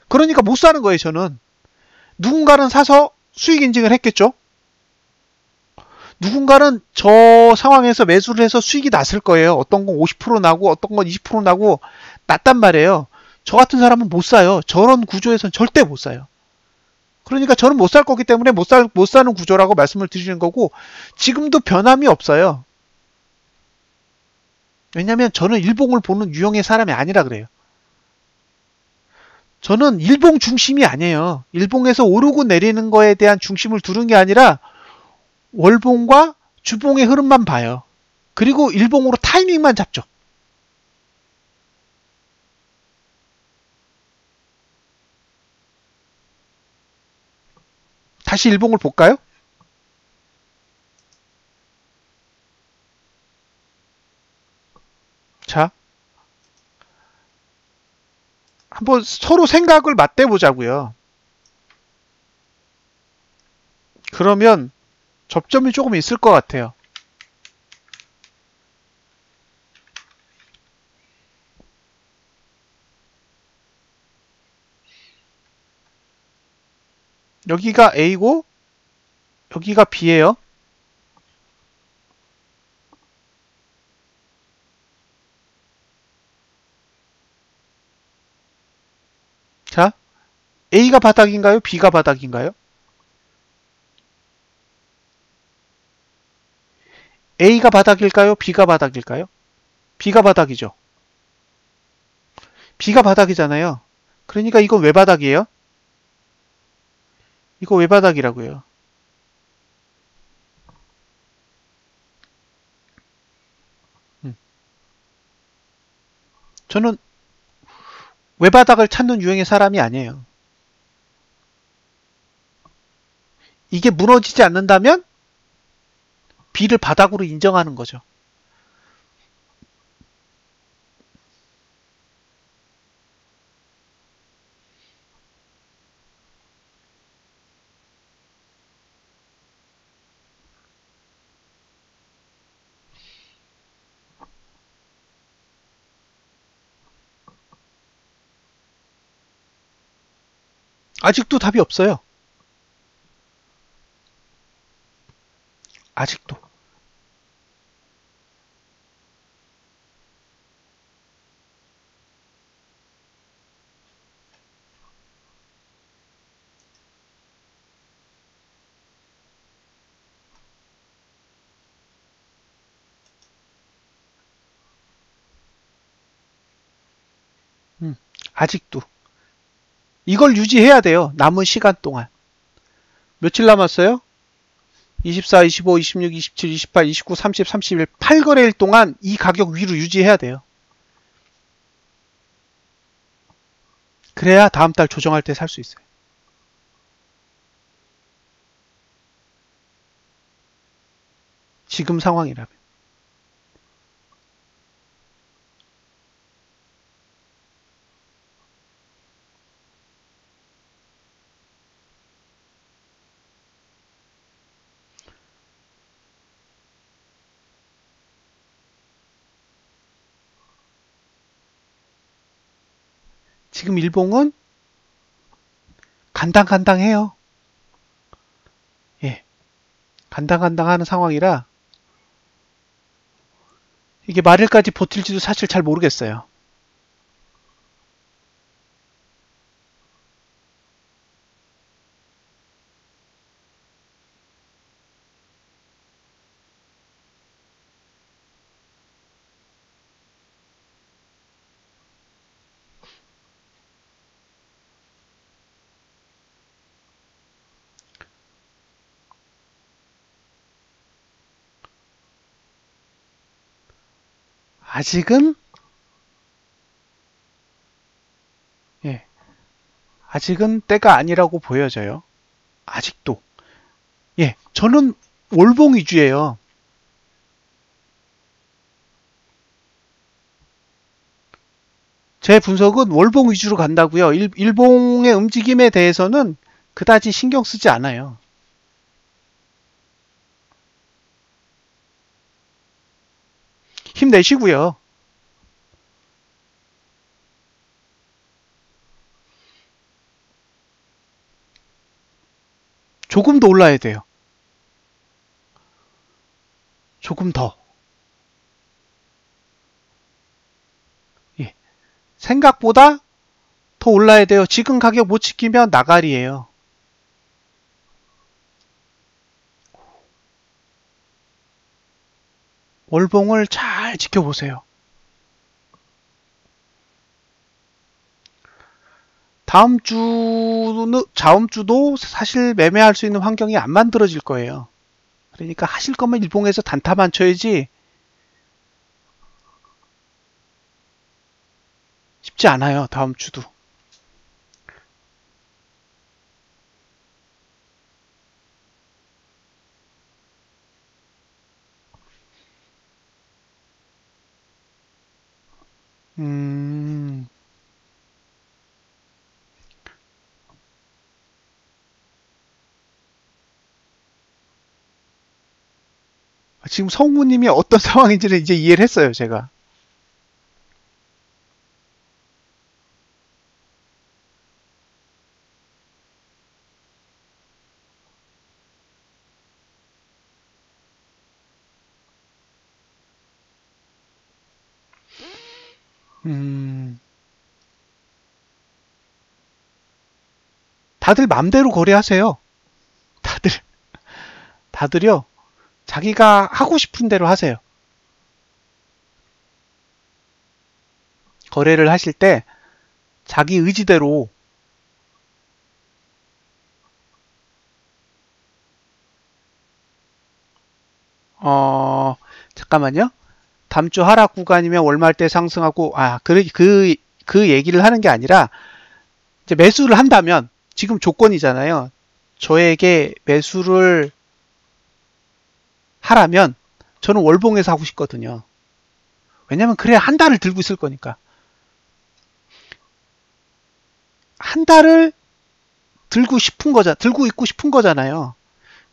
S1: 그러니까 못 사는 거예요, 저는. 누군가는 사서 수익 인증을 했겠죠? 누군가는 저 상황에서 매수를 해서 수익이 났을 거예요. 어떤 건 50% 나고 어떤 건 20% 나고 났단 말이에요. 저 같은 사람은 못 사요. 저런 구조에서는 절대 못 사요. 그러니까 저는 못 살 거기 때문에 못 사는 구조라고 말씀을 드리는 거고 지금도 변함이 없어요. 왜냐면 저는 일봉을 보는 유형의 사람이 아니라 그래요. 저는 일봉 중심이 아니에요. 일봉에서 오르고 내리는 거에 대한 중심을 두는 게 아니라 월봉과 주봉의 흐름만 봐요. 그리고 일봉으로 타이밍만 잡죠. 다시 일봉을 볼까요? 자, 한번 서로 생각을 맞대보자고요. 그러면 접점이 조금 있을 것 같아요. 여기가 A고 여기가 B예요. 자, A가 바닥인가요? B가 바닥인가요? A가 바닥일까요? B가 바닥일까요? B가 바닥이죠. B가 바닥이잖아요. 그러니까 이건 왜 바닥이에요? 이거 왜 바닥이라고요? 음. 저는 왜 바닥을 찾는 유형의 사람이 아니에요. 이게 무너지지 않는다면 B를 바닥으로 인정하는 거죠. 아직도 답이 없어요. 아직도. 아직도. 이걸 유지해야 돼요. 남은 시간 동안. 며칠 남았어요? 24, 25, 26, 27, 28, 29, 30, 31, 8거래일 동안 이 가격 위로 유지해야 돼요. 그래야 다음 달 조정할 때 살 수 있어요. 지금 상황이라면. 지금 일봉은 간당간당해요. 예. 간당간당하는 상황이라 이게 말일까지 버틸지도 사실 잘 모르겠어요. 아직은 예. 아직은 때가 아니라고 보여져요. 아직도. 예. 저는 월봉 위주예요. 제 분석은 월봉 위주로 간다고요. 일봉의 움직임에 대해서는 그다지 신경 쓰지 않아요. 힘내시고요. 조금 더 올라야 돼요. 조금 더. 예. 생각보다 더 올라야 돼요. 지금 가격 못 지키면 나가리예요. 월봉을 잘 지켜보세요. 다음 주도 사실 매매할 수 있는 환경이 안 만들어질 거예요. 그러니까 하실 거면 일봉에서 단타만 쳐야지 쉽지 않아요. 다음 주도. 지금 성우님이 어떤 상황인지를 이제 이해를 했어요, 제가. 다들 맘대로 거래하세요. 다들요, 자기가 하고 싶은 대로 하세요. 거래를 하실 때 자기 의지대로 잠깐만요. 다음 주 하락 구간이면 월말 때 상승하고 그 얘기를 하는 게 아니라 이제 매수를 한다면 지금 조건이잖아요. 저에게 매수를 하라면 저는 월봉에서 하고 싶거든요. 왜냐면 그래야 한 달을 들고 있을 거니까. 한 달을 들고 있고 싶은 거잖아요.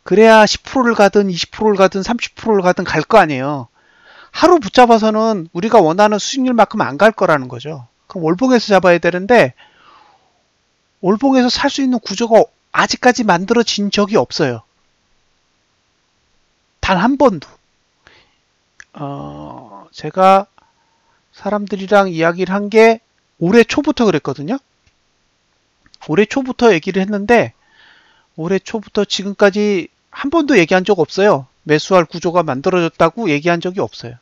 S1: 그래야 10%를 가든 20%를 가든 30%를 가든 갈 거 아니에요. 하루 붙잡아서는 우리가 원하는 수익률만큼 안 갈 거라는 거죠. 그럼 월봉에서 잡아야 되는데 월봉에서 살 수 있는 구조가 아직까지 만들어진 적이 없어요. 단 한 번도. 제가 사람들이랑 이야기를 한 게 올해 초부터 그랬거든요. 올해 초부터 얘기를 했는데 올해 초부터 지금까지 한 번도 얘기한 적 없어요. 매수할 구조가 만들어졌다고 얘기한 적이 없어요.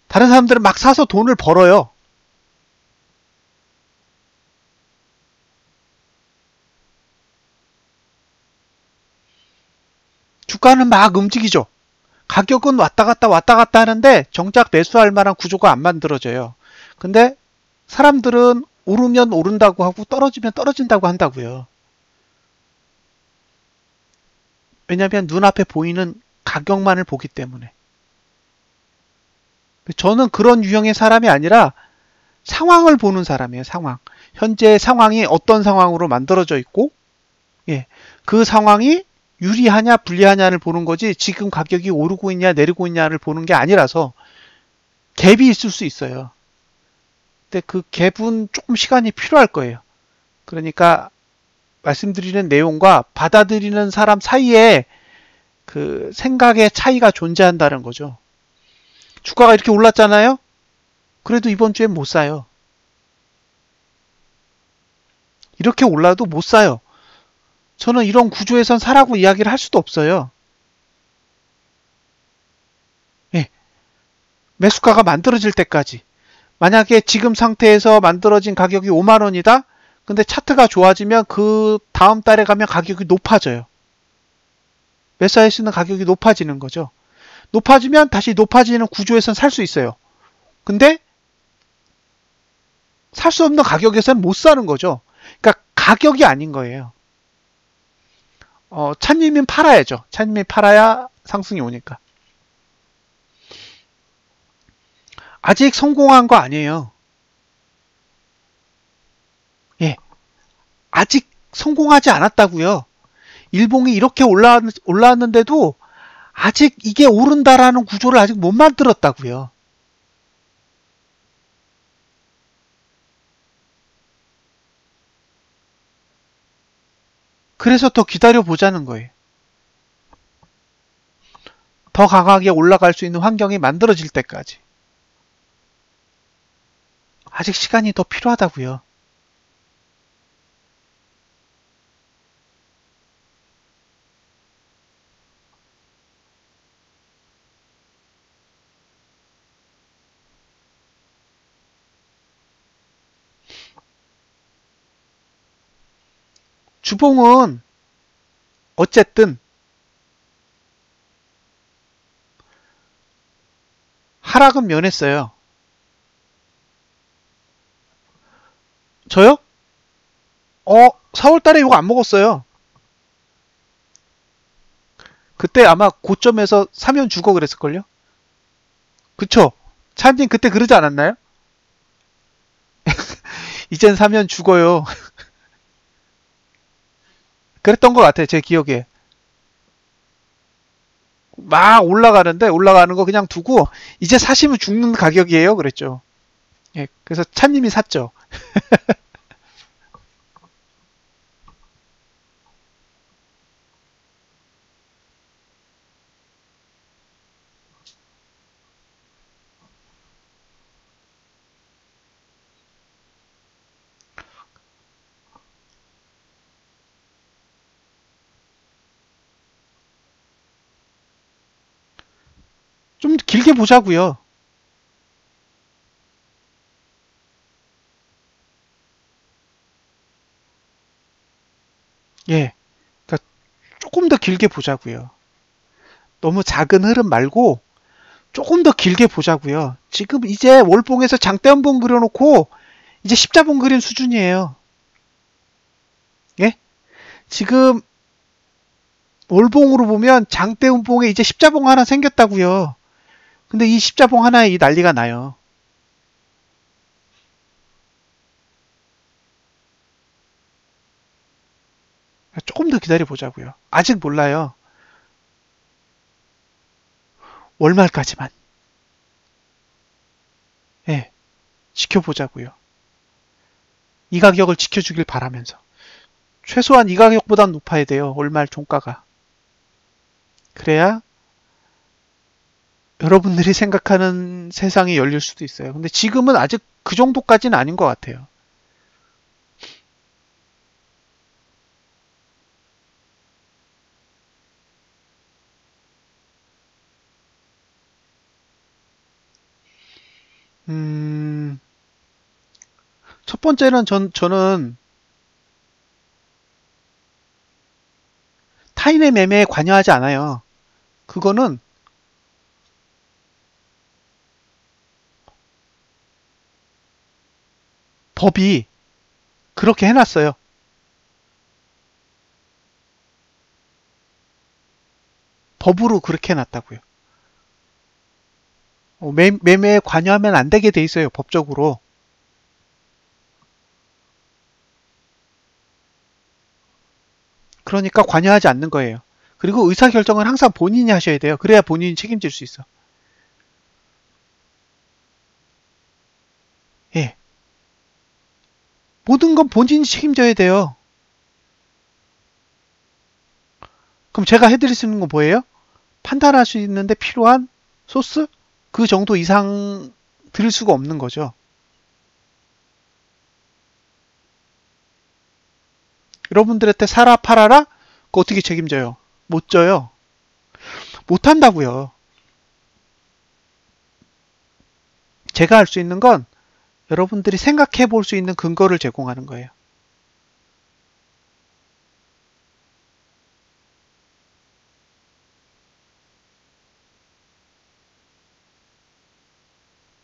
S1: 다른 사람들은 막 사서 돈을 벌어요. 주가는 막 움직이죠. 가격은 왔다 갔다 하는데 정작 매수할 만한 구조가 안 만들어져요. 근데 사람들은 오르면 오른다고 하고 떨어지면 떨어진다고 한다고요. 왜냐하면 눈앞에 보이는 가격만을 보기 때문에. 저는 그런 유형의 사람이 아니라 상황을 보는 사람이에요. 상황. 현재 상황이 어떤 상황으로 만들어져 있고, 예, 그 상황이 유리하냐 불리하냐를 보는 거지 지금 가격이 오르고 있냐 내리고 있냐를 보는 게 아니라서 갭이 있을 수 있어요. 근데 그 갭은 조금 시간이 필요할 거예요. 그러니까 말씀드리는 내용과 받아들이는 사람 사이에 그 생각의 차이가 존재한다는 거죠. 주가가 이렇게 올랐잖아요? 그래도 이번 주엔 못 사요. 이렇게 올라도 못 사요. 저는 이런 구조에선 사라고 이야기를 할 수도 없어요. 예. 매수가가 만들어질 때까지. 만약에 지금 상태에서 만들어진 가격이 5만 원이다? 근데 차트가 좋아지면 그 다음 달에 가면 가격이 높아져요. 매수할 수 있는 가격이 높아지는 거죠. 높아지면 다시 높아지는 구조에선 살 수 있어요. 근데 살 수 없는 가격에서는 못 사는 거죠. 그러니까 가격이 아닌 거예요. 차님은 팔아야죠. 차님이 팔아야 상승이 오니까. 아직 성공한 거 아니에요. 예. 아직 성공하지 않았다고요. 일봉이 이렇게 올라왔는데도 아직 이게 오른다라는 구조를 아직 못 만들었다고요. 그래서 더 기다려보자는 거예요. 더 강하게 올라갈 수 있는 환경이 만들어질 때까지. 아직 시간이 더 필요하다고요. 주봉은 어쨌든 하락은 면했어요. 저요? 4월 달에 이거 안 먹었어요. 그때 아마 고점에서 사면 죽어 그랬을걸요? 그쵸? 차님 그때 그러지 않았나요? 이젠 사면 죽어요. 그랬던 것 같아요. 제 기억에. 막 올라가는데 올라가는 거 그냥 두고 이제 사시면 죽는 가격이에요. 그랬죠. 예, 그래서 차님이 샀죠. 좀 길게 보자고요. 예, 그러니까 조금 더 길게 보자고요. 너무 작은 흐름 말고 조금 더 길게 보자고요. 지금 이제 월봉에서 장대음봉 그려놓고 이제 십자봉 그린 수준이에요. 예? 지금 월봉으로 보면 장대음봉에 이제 십자봉 하나 생겼다고요. 근데 이 십자봉 하나에 이 난리가 나요. 조금 더 기다려 보자고요. 아직 몰라요. 월말까지만. 예, 지켜보자고요. 이 가격을 지켜주길 바라면서. 최소한 이 가격보단 높아야 돼요. 월말 종가가. 그래야 여러분들이 생각하는 세상이 열릴 수도 있어요. 근데 지금은 아직 그 정도까지는 아닌 것 같아요. 음, 첫 번째는 저는 타인의 매매에 관여하지 않아요. 그거는 법이 그렇게 해놨어요. 법으로 그렇게 해놨다고요. 매매에 관여하면 안 되게 돼 있어요, 법적으로. 그러니까 관여하지 않는 거예요. 그리고 의사결정은 항상 본인이 하셔야 돼요. 그래야 본인이 책임질 수 있어. 예. 모든 건 본인이 책임져야 돼요. 그럼 제가 해드릴 수 있는 건 뭐예요? 판단할 수 있는데 필요한 소스? 그 정도 이상 드릴 수가 없는 거죠. 여러분들한테 사라 팔아라? 그거 어떻게 책임져요? 못 져요. 못 한다고요. 제가 할 수 있는 건 여러분들이 생각해 볼 수 있는 근거를 제공하는 거예요.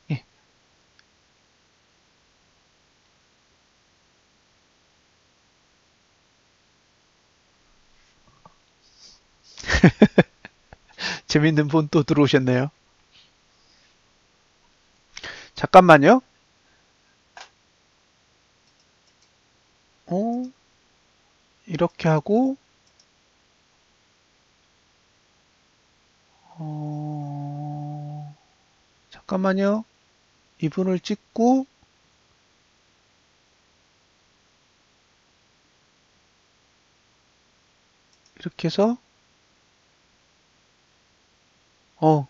S1: 예. 재밌는 분 또 들어오셨네요. 잠깐만요. 어, 이렇게 하고, 어, 잠깐만요. 이분을 찍고, 이렇게 해서,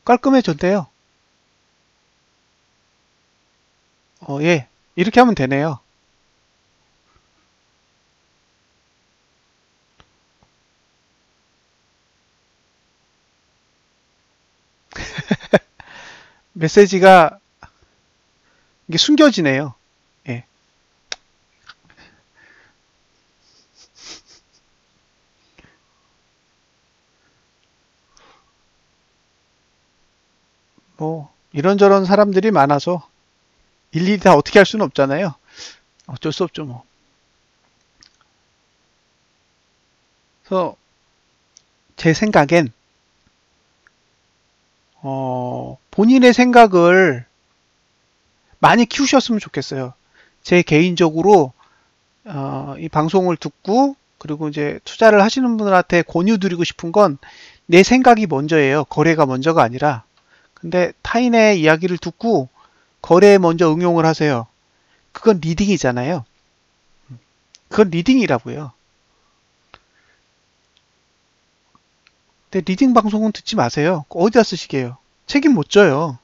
S1: 깔끔해졌대요. 예. 이렇게 하면 되네요. 메시지가 이게 숨겨지네요. 예. 뭐, 이런저런 사람들이 많아서 일일이 다 어떻게 할 수는 없잖아요. 어쩔 수 없죠, 뭐. 그래서 제 생각엔, 본인의 생각을 많이 키우셨으면 좋겠어요. 제 개인적으로, 이 방송을 듣고, 그리고 이제 투자를 하시는 분들한테 권유 드리고 싶은 건 내 생각이 먼저예요. 거래가 먼저가 아니라. 근데 타인의 이야기를 듣고 거래에 먼저 응용을 하세요. 그건 리딩이잖아요. 그건 리딩이라고요. 근데 리딩 방송은 듣지 마세요. 어디다 쓰시게요? 책임 못 져요.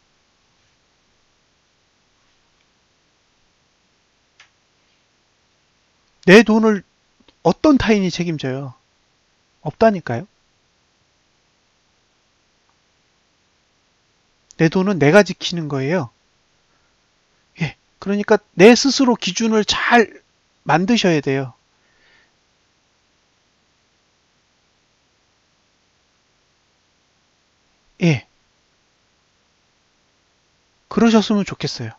S1: 내 돈을 어떤 타인이 책임져요? 없다니까요. 내 돈은 내가 지키는 거예요. 예. 그러니까 내 스스로 기준을 잘 만드셔야 돼요. 예. 그러셨으면 좋겠어요.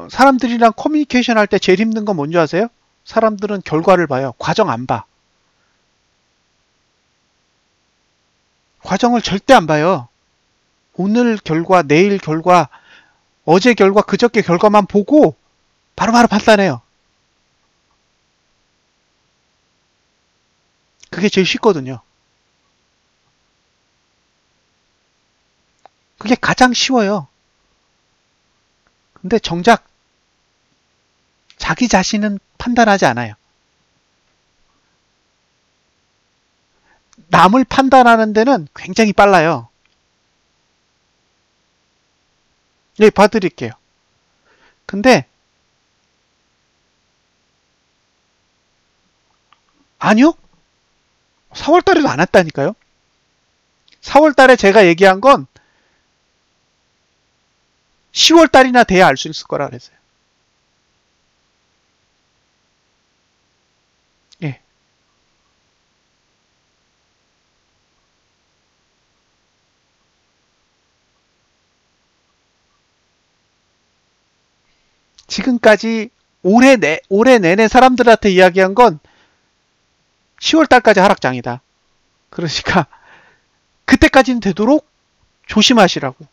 S1: 사람들이랑 커뮤니케이션 할 때 제일 힘든 건 뭔지 아세요? 사람들은 결과를 봐요. 과정 안 봐. 과정을 절대 안 봐요. 오늘 결과, 내일 결과, 어제 결과, 그저께 결과만 보고 바로바로 판단해요. 그게 제일 쉽거든요. 그게 가장 쉬워요. 근데 정작 자기 자신은 판단하지 않아요. 남을 판단하는 데는 굉장히 빨라요. 네, 봐드릴게요. 근데 아니요? 4월 달에도 안 왔다니까요. 4월 달에 제가 얘기한 건 10월 달이나 돼야 알 수 있을 거라 그랬어요. 예. 지금까지 올해 내내 사람들한테 이야기한 건 10월 달까지 하락장이다. 그러니까 그때까지는 되도록 조심하시라고.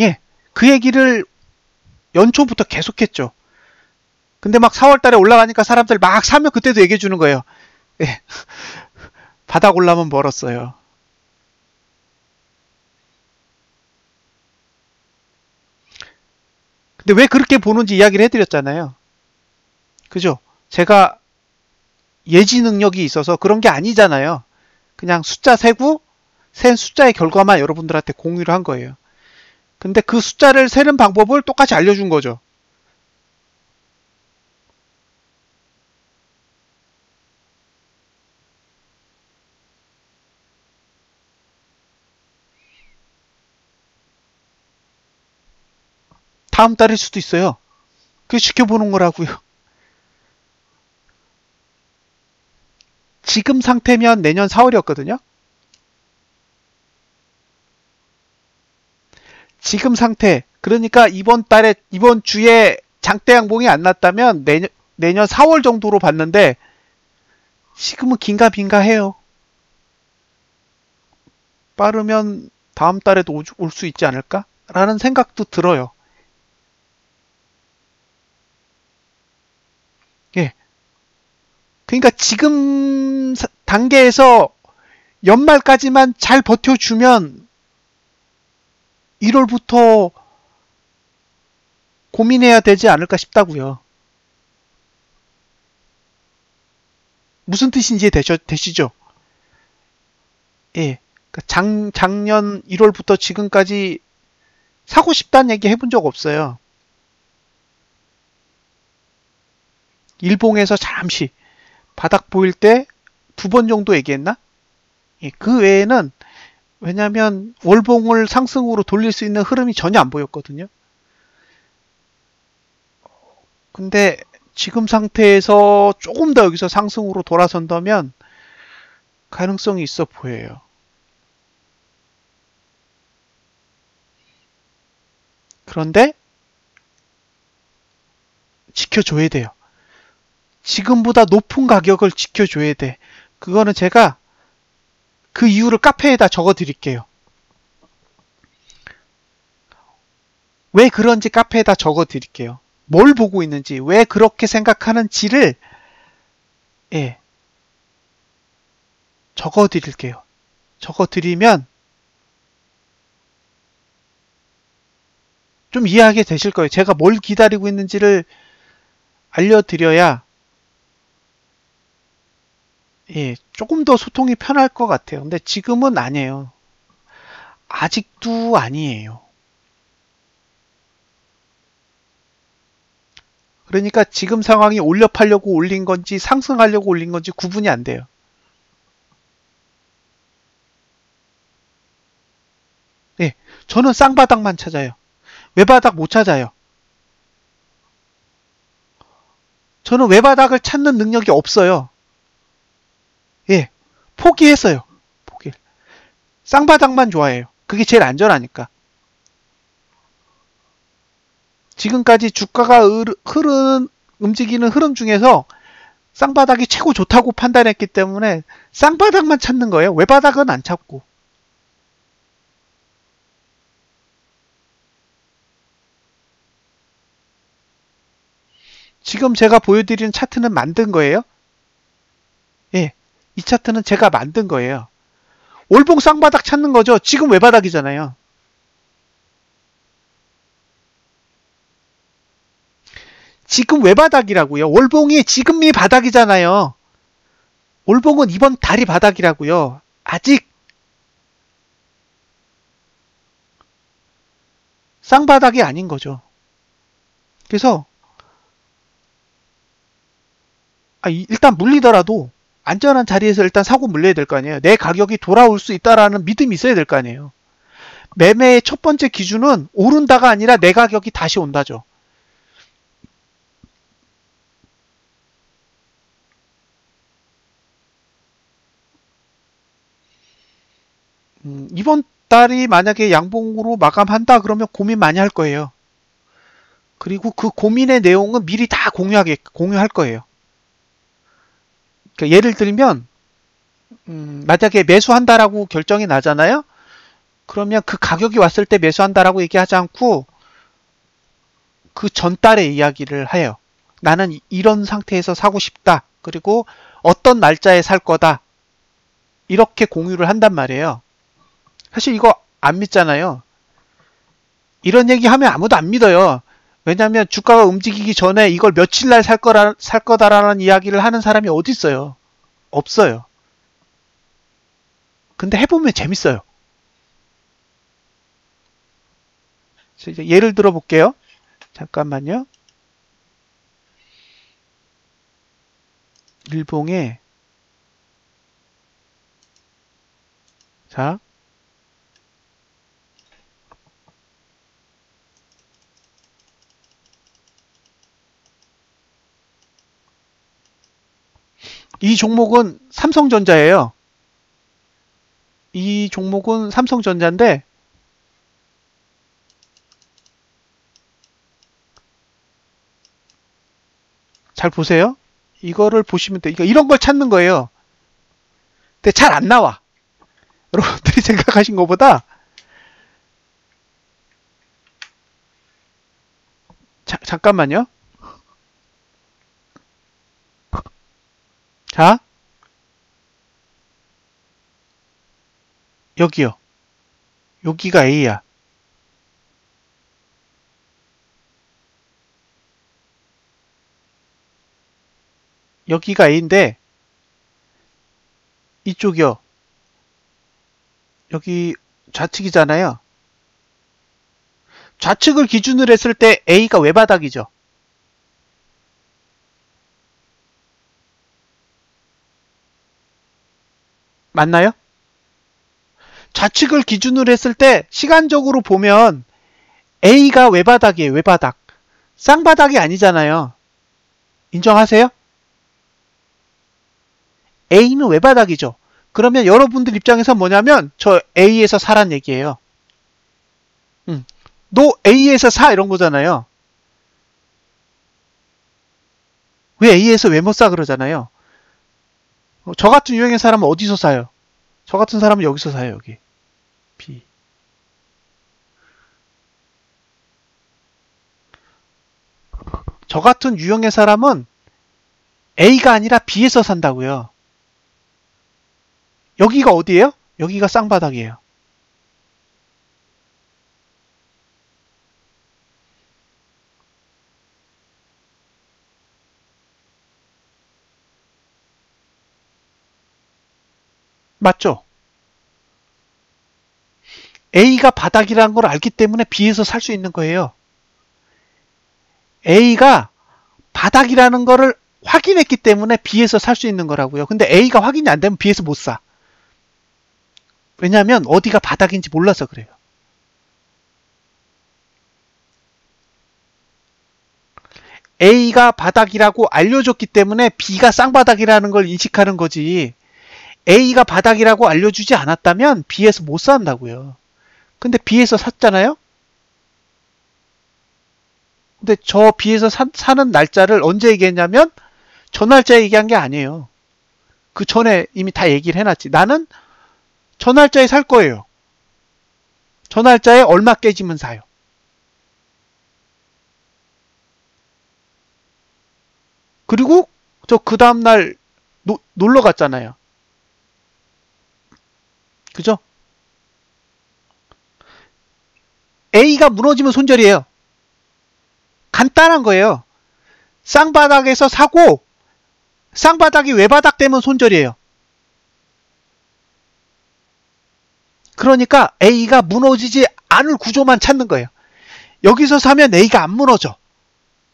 S1: 예, 그 얘기를 연초부터 계속했죠. 근데 막 4월 달에 올라가니까 사람들 막 사면 그때도 얘기해 주는 거예요. 예, 바닥 올라면 멀었어요. 근데 왜 그렇게 보는지 이야기를 해드렸잖아요. 그죠? 제가 예지 능력이 있어서 그런 게 아니잖아요. 그냥 숫자 세고 센 숫자의 결과만 여러분들한테 공유를 한 거예요. 근데 그 숫자를 세는 방법을 똑같이 알려준 거죠. 다음 달일 수도 있어요. 그 지켜보는 거라고요. 지금 상태면 내년 4월이었거든요. 지금 상태. 그러니까 이번 주에 장대 양봉이 안 났다면 내년 4월 정도로 봤는데 지금은 긴가민가 해요. 빠르면 다음 달에도 올 수 있지 않을까? 라는 생각도 들어요. 예. 그러니까 지금 단계에서 연말까지만 잘 버텨주면 1월부터 고민해야 되지 않을까 싶다고요. 무슨 뜻인지 되시죠? 예. 그러니까 작년 1월부터 지금까지 사고 싶다는 얘기 해본 적 없어요. 일봉에서 잠시 바닥 보일 때 2번 정도 얘기했나? 예, 그 외에는 왜냐하면 월봉을 상승으로 돌릴 수 있는 흐름이 전혀 안 보였거든요. 근데 지금 상태에서 조금 더 여기서 상승으로 돌아선다면 가능성이 있어 보여요. 그런데 지켜줘야 돼요. 지금보다 높은 가격을 지켜줘야 돼. 그거는 제가 그 이유를 카페에다 적어 드릴게요. 왜 그런지 카페에다 적어 드릴게요. 뭘 보고 있는지, 왜 그렇게 생각하는지를, 예, 적어 드릴게요. 적어 드리면 좀 이해하게 되실 거예요. 제가 뭘 기다리고 있는지를 알려드려야, 예, 조금 더 소통이 편할 것 같아요. 근데 지금은 아니에요. 아직도 아니에요. 그러니까 지금 상황이 올려 팔려고 올린 건지 상승하려고 올린 건지 구분이 안 돼요. 예, 저는 쌍바닥만 찾아요. 외바닥 못 찾아요. 저는 외바닥을 찾는 능력이 없어요. 예, 포기했어요. 포기. 쌍바닥만 좋아해요. 그게 제일 안전하니까. 지금까지 주가가 움직이는 흐름 중에서 쌍바닥이 최고 좋다고 판단했기 때문에 쌍바닥만 찾는 거예요. 외바닥은 안 찾고. 지금 제가 보여드리는 차트는 만든 거예요. 예, 이 차트는 제가 만든 거예요. 월봉 쌍바닥 찾는 거죠. 지금 외바닥이잖아요. 지금 외바닥이라고요. 월봉이 지금이 바닥이잖아요. 월봉은 이번 달이 바닥이라고요. 아직 쌍바닥이 아닌 거죠. 그래서 일단 물리더라도 안전한 자리에서 일단 사고 물려야 될 거 아니에요. 내 가격이 돌아올 수 있다라는 믿음이 있어야 될 거 아니에요. 매매의 첫 번째 기준은 오른다가 아니라 내 가격이 다시 온다죠. 이번 달이 만약에 양봉으로 마감한다 그러면 고민 많이 할 거예요. 그리고 그 고민의 내용은 미리 다 공유할 거예요. 그러니까 예를 들면 만약에 매수한다라고 결정이 나잖아요. 그러면 그 가격이 왔을 때 매수한다라고 얘기하지 않고 그 전달의 이야기를 해요. 나는 이런 상태에서 사고 싶다. 그리고 어떤 날짜에 살 거다. 이렇게 공유를 한단 말이에요. 사실 이거 안 믿잖아요. 이런 얘기 하면 아무도 안 믿어요. 왜냐하면 주가가 움직이기 전에 이걸 며칠 날 살 거다라는 이야기를 하는 사람이 어디 있어요? 없어요. 근데 해보면 재밌어요. 이제 예를 들어 볼게요. 잠깐만요. 일봉에 자 이 종목은 삼성전자예요. 이 종목은 삼성전자인데 잘 보세요. 이거를 보시면 돼. 그러니까 이런 걸 찾는 거예요. 근데 잘 안 나와. 여러분들이 생각하신 것보다 잠깐만요. 자, 여기요. 여기가 A야. 여기가 A인데 이쪽이요. 여기 좌측이잖아요. 좌측을 기준으로 했을 때 A가 외바닥이죠. 맞나요? 좌측을 기준으로 했을 때 시간적으로 보면 A가 외바닥이에요. 외바닥. 쌍바닥이 아니잖아요. 인정하세요? A는 외바닥이죠. 그러면 여러분들 입장에서 뭐냐면 저 A에서 사란 얘기예요. 너 A에서 사 이런 거잖아요. 왜 A에서 왜 못 사 그러잖아요. 저 같은 유형의 사람은 어디서 사요? 저 같은 사람은 여기서 사요. 여기. B. 저 같은 유형의 사람은 A가 아니라 B에서 산다고요. 여기가 어디예요? 여기가 쌍바닥이에요. 맞죠? A가 바닥이라는 걸 알기 때문에 B에서 살 수 있는 거예요. A가 바닥이라는 거를 확인했기 때문에 B에서 살 수 있는 거라고요. 근데 A가 확인이 안 되면 B에서 못 사. 왜냐하면 어디가 바닥인지 몰라서 그래요. A가 바닥이라고 알려줬기 때문에 B가 쌍바닥이라는 걸 인식하는 거지. A가 바닥이라고 알려주지 않았다면 B에서 못 산다고요. 근데 B에서 샀잖아요? 근데 저 B에서 사는 날짜를 언제 얘기했냐면 저 날짜에 얘기한 게 아니에요. 그 전에 이미 다 얘기를 해놨지. 나는 저 날짜에 살 거예요. 저 날짜에 얼마 깨지면 사요. 그리고 저 그 다음날 놀러 갔잖아요. 그죠? A가 무너지면 손절이에요. 간단한 거예요. 쌍바닥에서 사고 쌍바닥이 외바닥 되면 손절이에요. 그러니까 A가 무너지지 않을 구조만 찾는 거예요. 여기서 사면 A가 안 무너져.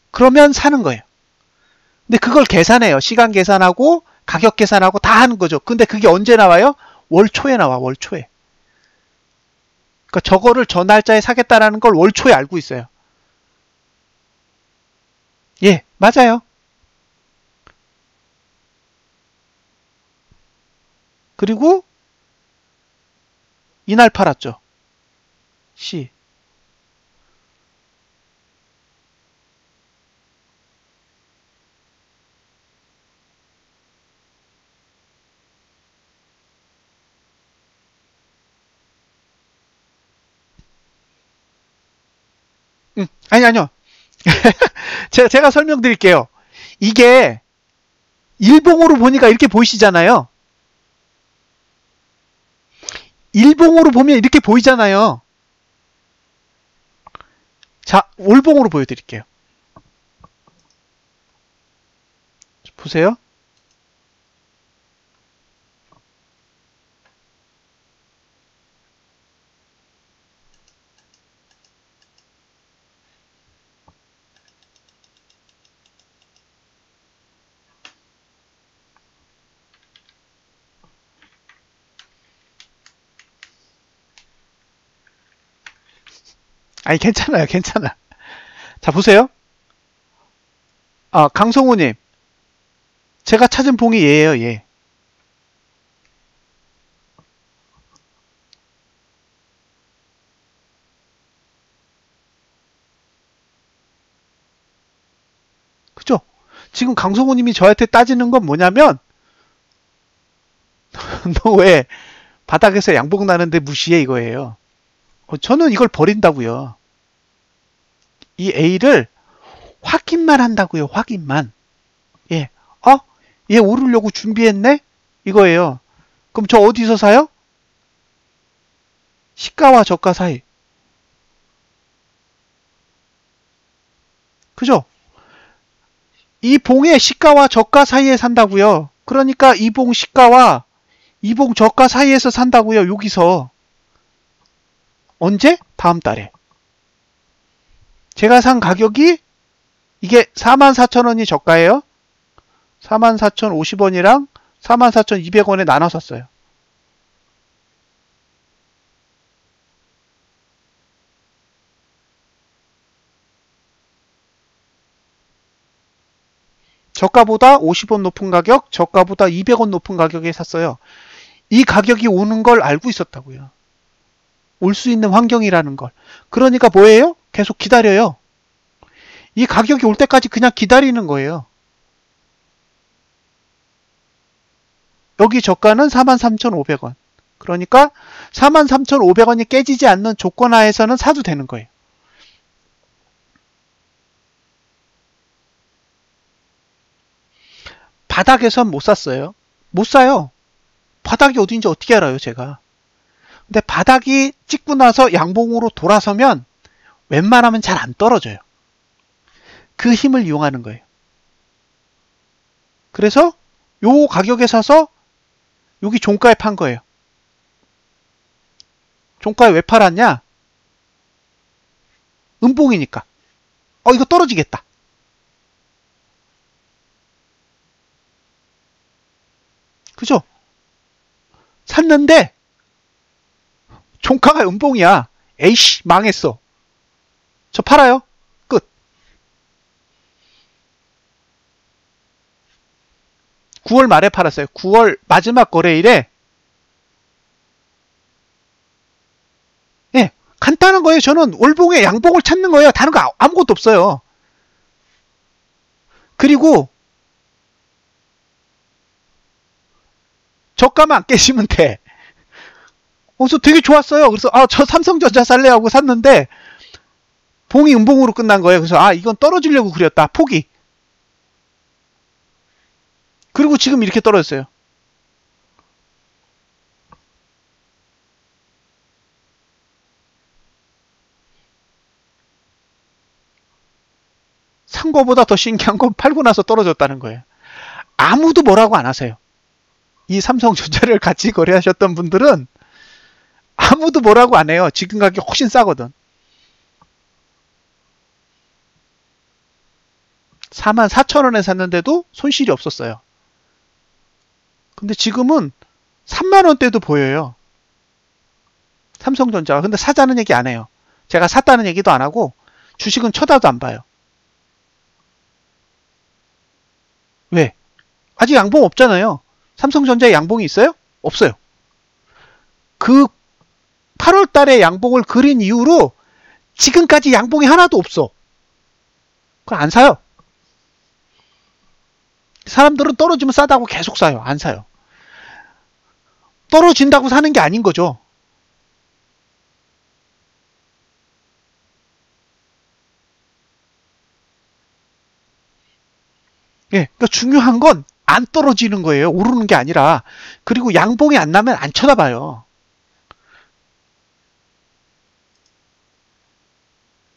S1: 그러면 사는 거예요. 근데 그걸 계산해요. 시간 계산하고 가격 계산하고 다 하는 거죠. 근데 그게 언제 나와요? 월 초에 나와. 월 초에. 그러니까 저거를 저 날짜에 사겠다라는 걸 월 초에 알고 있어요. 예, 맞아요. 그리고 이날 팔았죠. C. 아니요. 제가 설명드릴게요. 이게 일봉으로 보니까 이렇게 보이시잖아요. 일봉으로 보면 이렇게 보이잖아요. 자, 월봉으로 보여드릴게요. 보세요. 아니, 괜찮아요. 괜찮아. 자, 보세요. 아, 강성우님. 제가 찾은 봉이 얘예요, 얘. 그죠? 지금 강성우님이 저한테 따지는 건 뭐냐면, 너 왜 바닥에서 양봉 나는데 무시해 이거예요. 저는 이걸 버린다고요. 이 A를 확인만 한다고요. 확인만. 예. 얘 오르려고 준비했네? 이거예요. 그럼 저 어디서 사요? 시가와 저가 사이. 그죠? 이 봉의 시가와 저가 사이에 산다고요. 그러니까 이 봉 시가와 이 봉 저가 사이에서 산다고요. 여기서. 언제? 다음 달에. 제가 산 가격이 이게 44,000원이 저가예요. 44,050원이랑 44,200원에 나눠 샀어요. 저가보다 50원 높은 가격, 저가보다 200원 높은 가격에 샀어요. 이 가격이 오는 걸 알고 있었다고요. 올 수 있는 환경이라는 걸. 그러니까 뭐예요? 계속 기다려요. 이 가격이 올 때까지 그냥 기다리는 거예요. 여기 저가는 43,500원. 그러니까 43,500원이 깨지지 않는 조건 하에서는 사도 되는 거예요. 바닥에선 못 샀어요. 못 사요. 바닥이 어딘지 어떻게 알아요, 제가. 근데 바닥이 찍고 나서 양봉으로 돌아서면 웬만하면 잘 안 떨어져요. 그 힘을 이용하는 거예요. 그래서 요 가격에 사서 여기 종가에 판 거예요. 종가에 왜 팔았냐? 음봉이니까. 이거 떨어지겠다. 그죠? 샀는데 종가가 음봉이야. 에이씨, 망했어. 저 팔아요. 끝. 9월 말에 팔았어요. 9월 마지막 거래일에. 예, 간단한 거예요. 저는 월봉에 양봉을 찾는 거예요. 다른 거 아무것도 없어요. 그리고 저가만 안 깨시면 돼. 그래서 되게 좋았어요. 그래서 저 삼성전자 살래 하고 샀는데 봉이 음봉으로 끝난 거예요. 그래서 이건 떨어지려고 그렸다. 포기. 그리고 지금 이렇게 떨어졌어요. 산 거보다 더 신기한 건 팔고 나서 떨어졌다는 거예요. 아무도 뭐라고 안 하세요. 이 삼성전자를 같이 거래하셨던 분들은 아무도 뭐라고 안 해요. 지금 가격이 훨씬 싸거든. 44,000원에 샀는데도 손실이 없었어요. 근데 지금은 3만원대도 보여요. 삼성전자가. 근데 사자는 얘기 안 해요. 제가 샀다는 얘기도 안 하고 주식은 쳐다도 안 봐요. 왜? 아직 양봉 없잖아요. 삼성전자에 양봉이 있어요? 없어요. 그 8월 달에 양봉을 그린 이후로 지금까지 양봉이 하나도 없어. 그럼 안 사요. 사람들은 떨어지면 싸다고 계속 사요. 안 사요. 떨어진다고 사는 게 아닌 거죠. 예, 그러니까 중요한 건 안 떨어지는 거예요. 오르는 게 아니라. 그리고 양봉이 안 나면 안 쳐다봐요.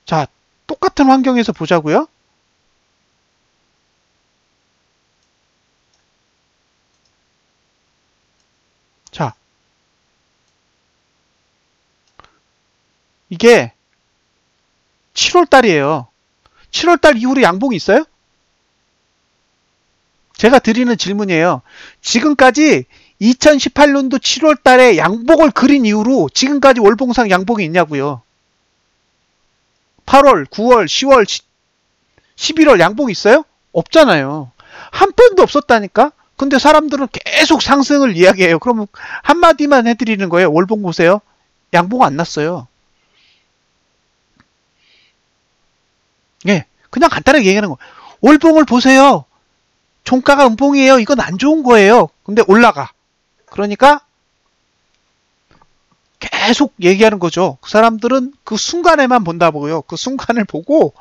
S1: 자, 똑같은 환경에서 보자고요. 자, 이게 7월 달이에요. 7월 달 이후로 양봉이 있어요? 제가 드리는 질문이에요. 지금까지 2018년도 7월 달에 양봉을 그린 이후로 지금까지 월봉상 양봉이 있냐고요. 8월, 9월, 10월, 11월 양봉 있어요? 없잖아요. 한 번도 없었다니까? 근데 사람들은 계속 상승을 이야기해요. 그러면 한마디만 해드리는 거예요. 월봉 보세요. 양봉 안 났어요. 예, 그냥 간단하게 얘기하는 거. 월봉을 보세요. 종가가 음봉이에요. 이건 안 좋은 거예요. 근데 올라가. 그러니까 계속 얘기하는 거죠. 그 사람들은 그 순간에만 본다고요. 그 순간을 보고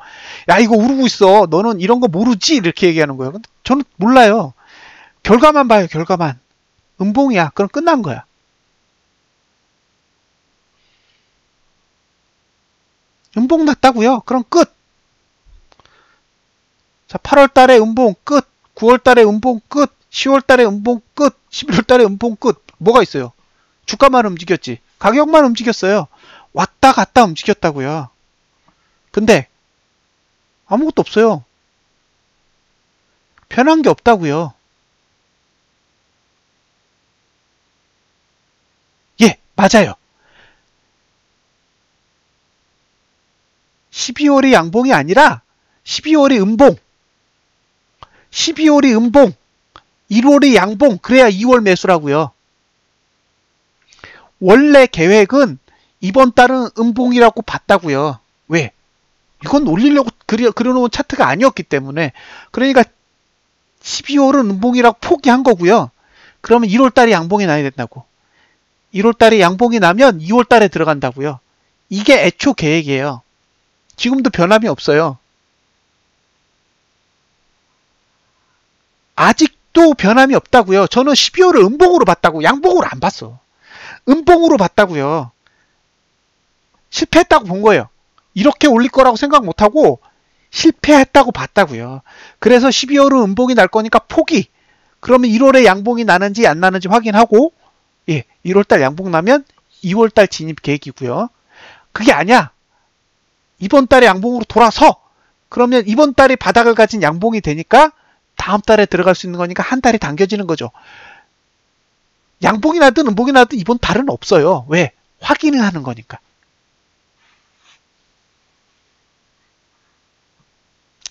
S1: 야 이거 오르고 있어. 너는 이런 거 모르지? 이렇게 얘기하는 거예요. 근데 저는 몰라요. 결과만 봐요. 결과만. 음봉이야. 그럼 끝난 거야. 음봉 났다고요? 그럼 끝. 자, 8월 달에 음봉 끝. 9월 달에 음봉 끝. 10월 달에 음봉 끝. 11월 달에 음봉 끝. 뭐가 있어요? 주가만 움직였지. 가격만 움직였어요. 왔다 갔다 움직였다고요. 근데 아무것도 없어요. 변한 게 없다고요. 예, 맞아요. 12월이 양봉이 아니라 12월이 음봉. 12월이 음봉. 1월이 양봉. 그래야 2월 매수라고요. 원래 계획은 이번 달은 음봉이라고 봤다고요. 왜? 이건 올리려고 그려놓은 차트가 아니었기 때문에. 그러니까 12월은 음봉이라고 포기한 거고요. 그러면 1월 달에 양봉이 나야 된다고. 1월 달에 양봉이 나면 2월 달에 들어간다고요. 이게 애초 계획이에요. 지금도 변함이 없어요. 아직도 변함이 없다고요. 저는 12월을 음봉으로 봤다고. 양봉으로 안 봤어. 음봉으로 봤다고요. 실패했다고 본 거예요. 이렇게 올릴 거라고 생각 못하고 실패했다고 봤다고요. 그래서 12월은 음봉이 날 거니까 포기. 그러면 1월에 양봉이 나는지 안 나는지 확인하고 1월달 양봉 나면 2월달 진입 계획이고요. 그게 아니야. 이번 달에 양봉으로 돌아서 그러면 이번 달에 바닥을 가진 양봉이 되니까 다음 달에 들어갈 수 있는 거니까 한 달이 당겨지는 거죠. 양봉이 나든 음봉이 나든 이번 달은 없어요. 왜? 확인을 하는 거니까.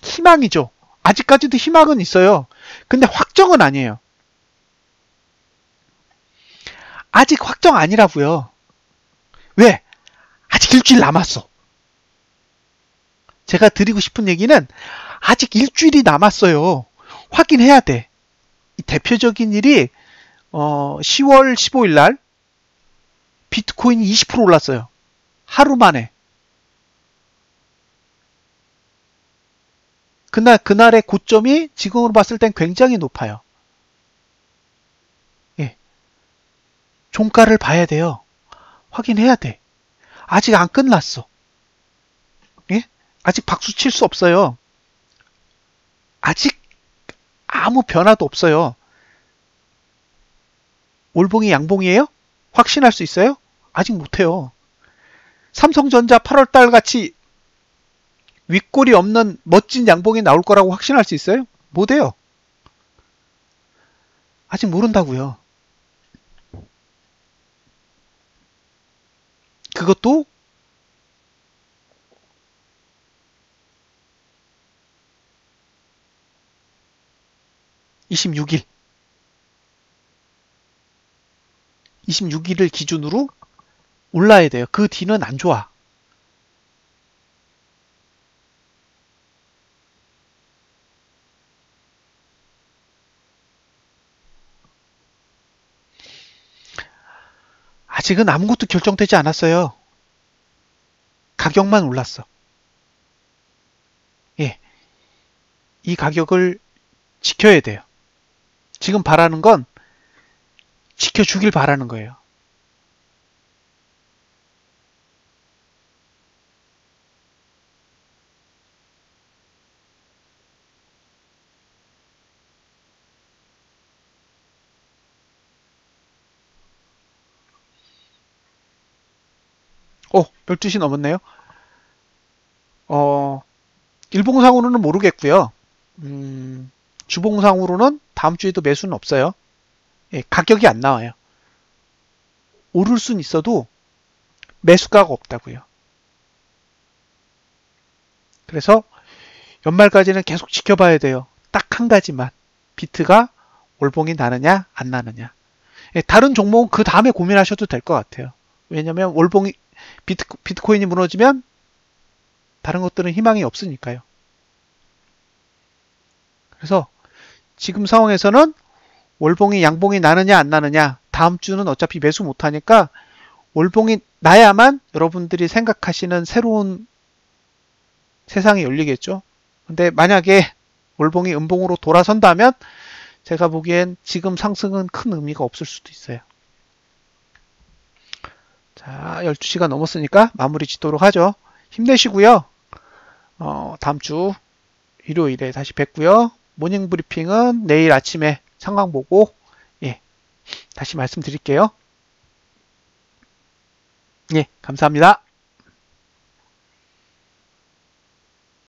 S1: 희망이죠. 아직까지도 희망은 있어요. 근데 확정은 아니에요. 아직 확정 아니라고요. 왜? 아직 일주일 남았어. 제가 드리고 싶은 얘기는 아직 일주일이 남았어요. 확인해야 돼. 이 대표적인 일이 10월 15일 날 비트코인이 20% 올랐어요. 하루 만에. 그날의 고점이 지금으로 봤을 땐 굉장히 높아요. 예. 종가를 봐야 돼요. 확인해야 돼. 아직 안 끝났어. 예? 아직 박수 칠 수 없어요. 아직 아무 변화도 없어요. 올봉이 양봉이에요? 확신할 수 있어요? 아직 못해요. 삼성전자 8월달 같이 윗골이 없는 멋진 양봉이 나올 거라고 확신할 수 있어요? 못해요. 아직 모른다고요. 그것도 26일을 기준으로 올라야 돼요. 그 뒤는 안 좋아. 아직은 아무것도 결정되지 않았어요. 가격만 올랐어. 예. 이 가격을 지켜야 돼요. 지금 바라는 건 지켜주길 바라는 거예요. 오, 12시 넘었네요. 어, 일봉상으로는 모르겠고요. 주봉상으로는 다음 주에도 매수는 없어요. 예, 가격이 안 나와요. 오를 순 있어도 매수가가 없다고요. 그래서 연말까지는 계속 지켜봐야 돼요. 딱 한 가지만. 비트가 월봉이 나느냐 안 나느냐. 예, 다른 종목은 그 다음에 고민하셔도 될 것 같아요. 왜냐면 월봉이 비트코인이 무너지면 다른 것들은 희망이 없으니까요. 그래서 지금 상황에서는 월봉이 양봉이 나느냐 안 나느냐, 다음 주는 어차피 매수 못하니까 월봉이 나야만 여러분들이 생각하시는 새로운 세상이 열리겠죠. 근데 만약에 월봉이 음봉으로 돌아선다면 제가 보기엔 지금 상승은 큰 의미가 없을 수도 있어요. 자, 12시가 넘었으니까 마무리 짓도록 하죠. 힘내시고요. 다음 주 일요일에 다시 뵙고요. 모닝 브리핑은 내일 아침에 상황 보고 예, 다시 말씀드릴게요. 예, 감사합니다.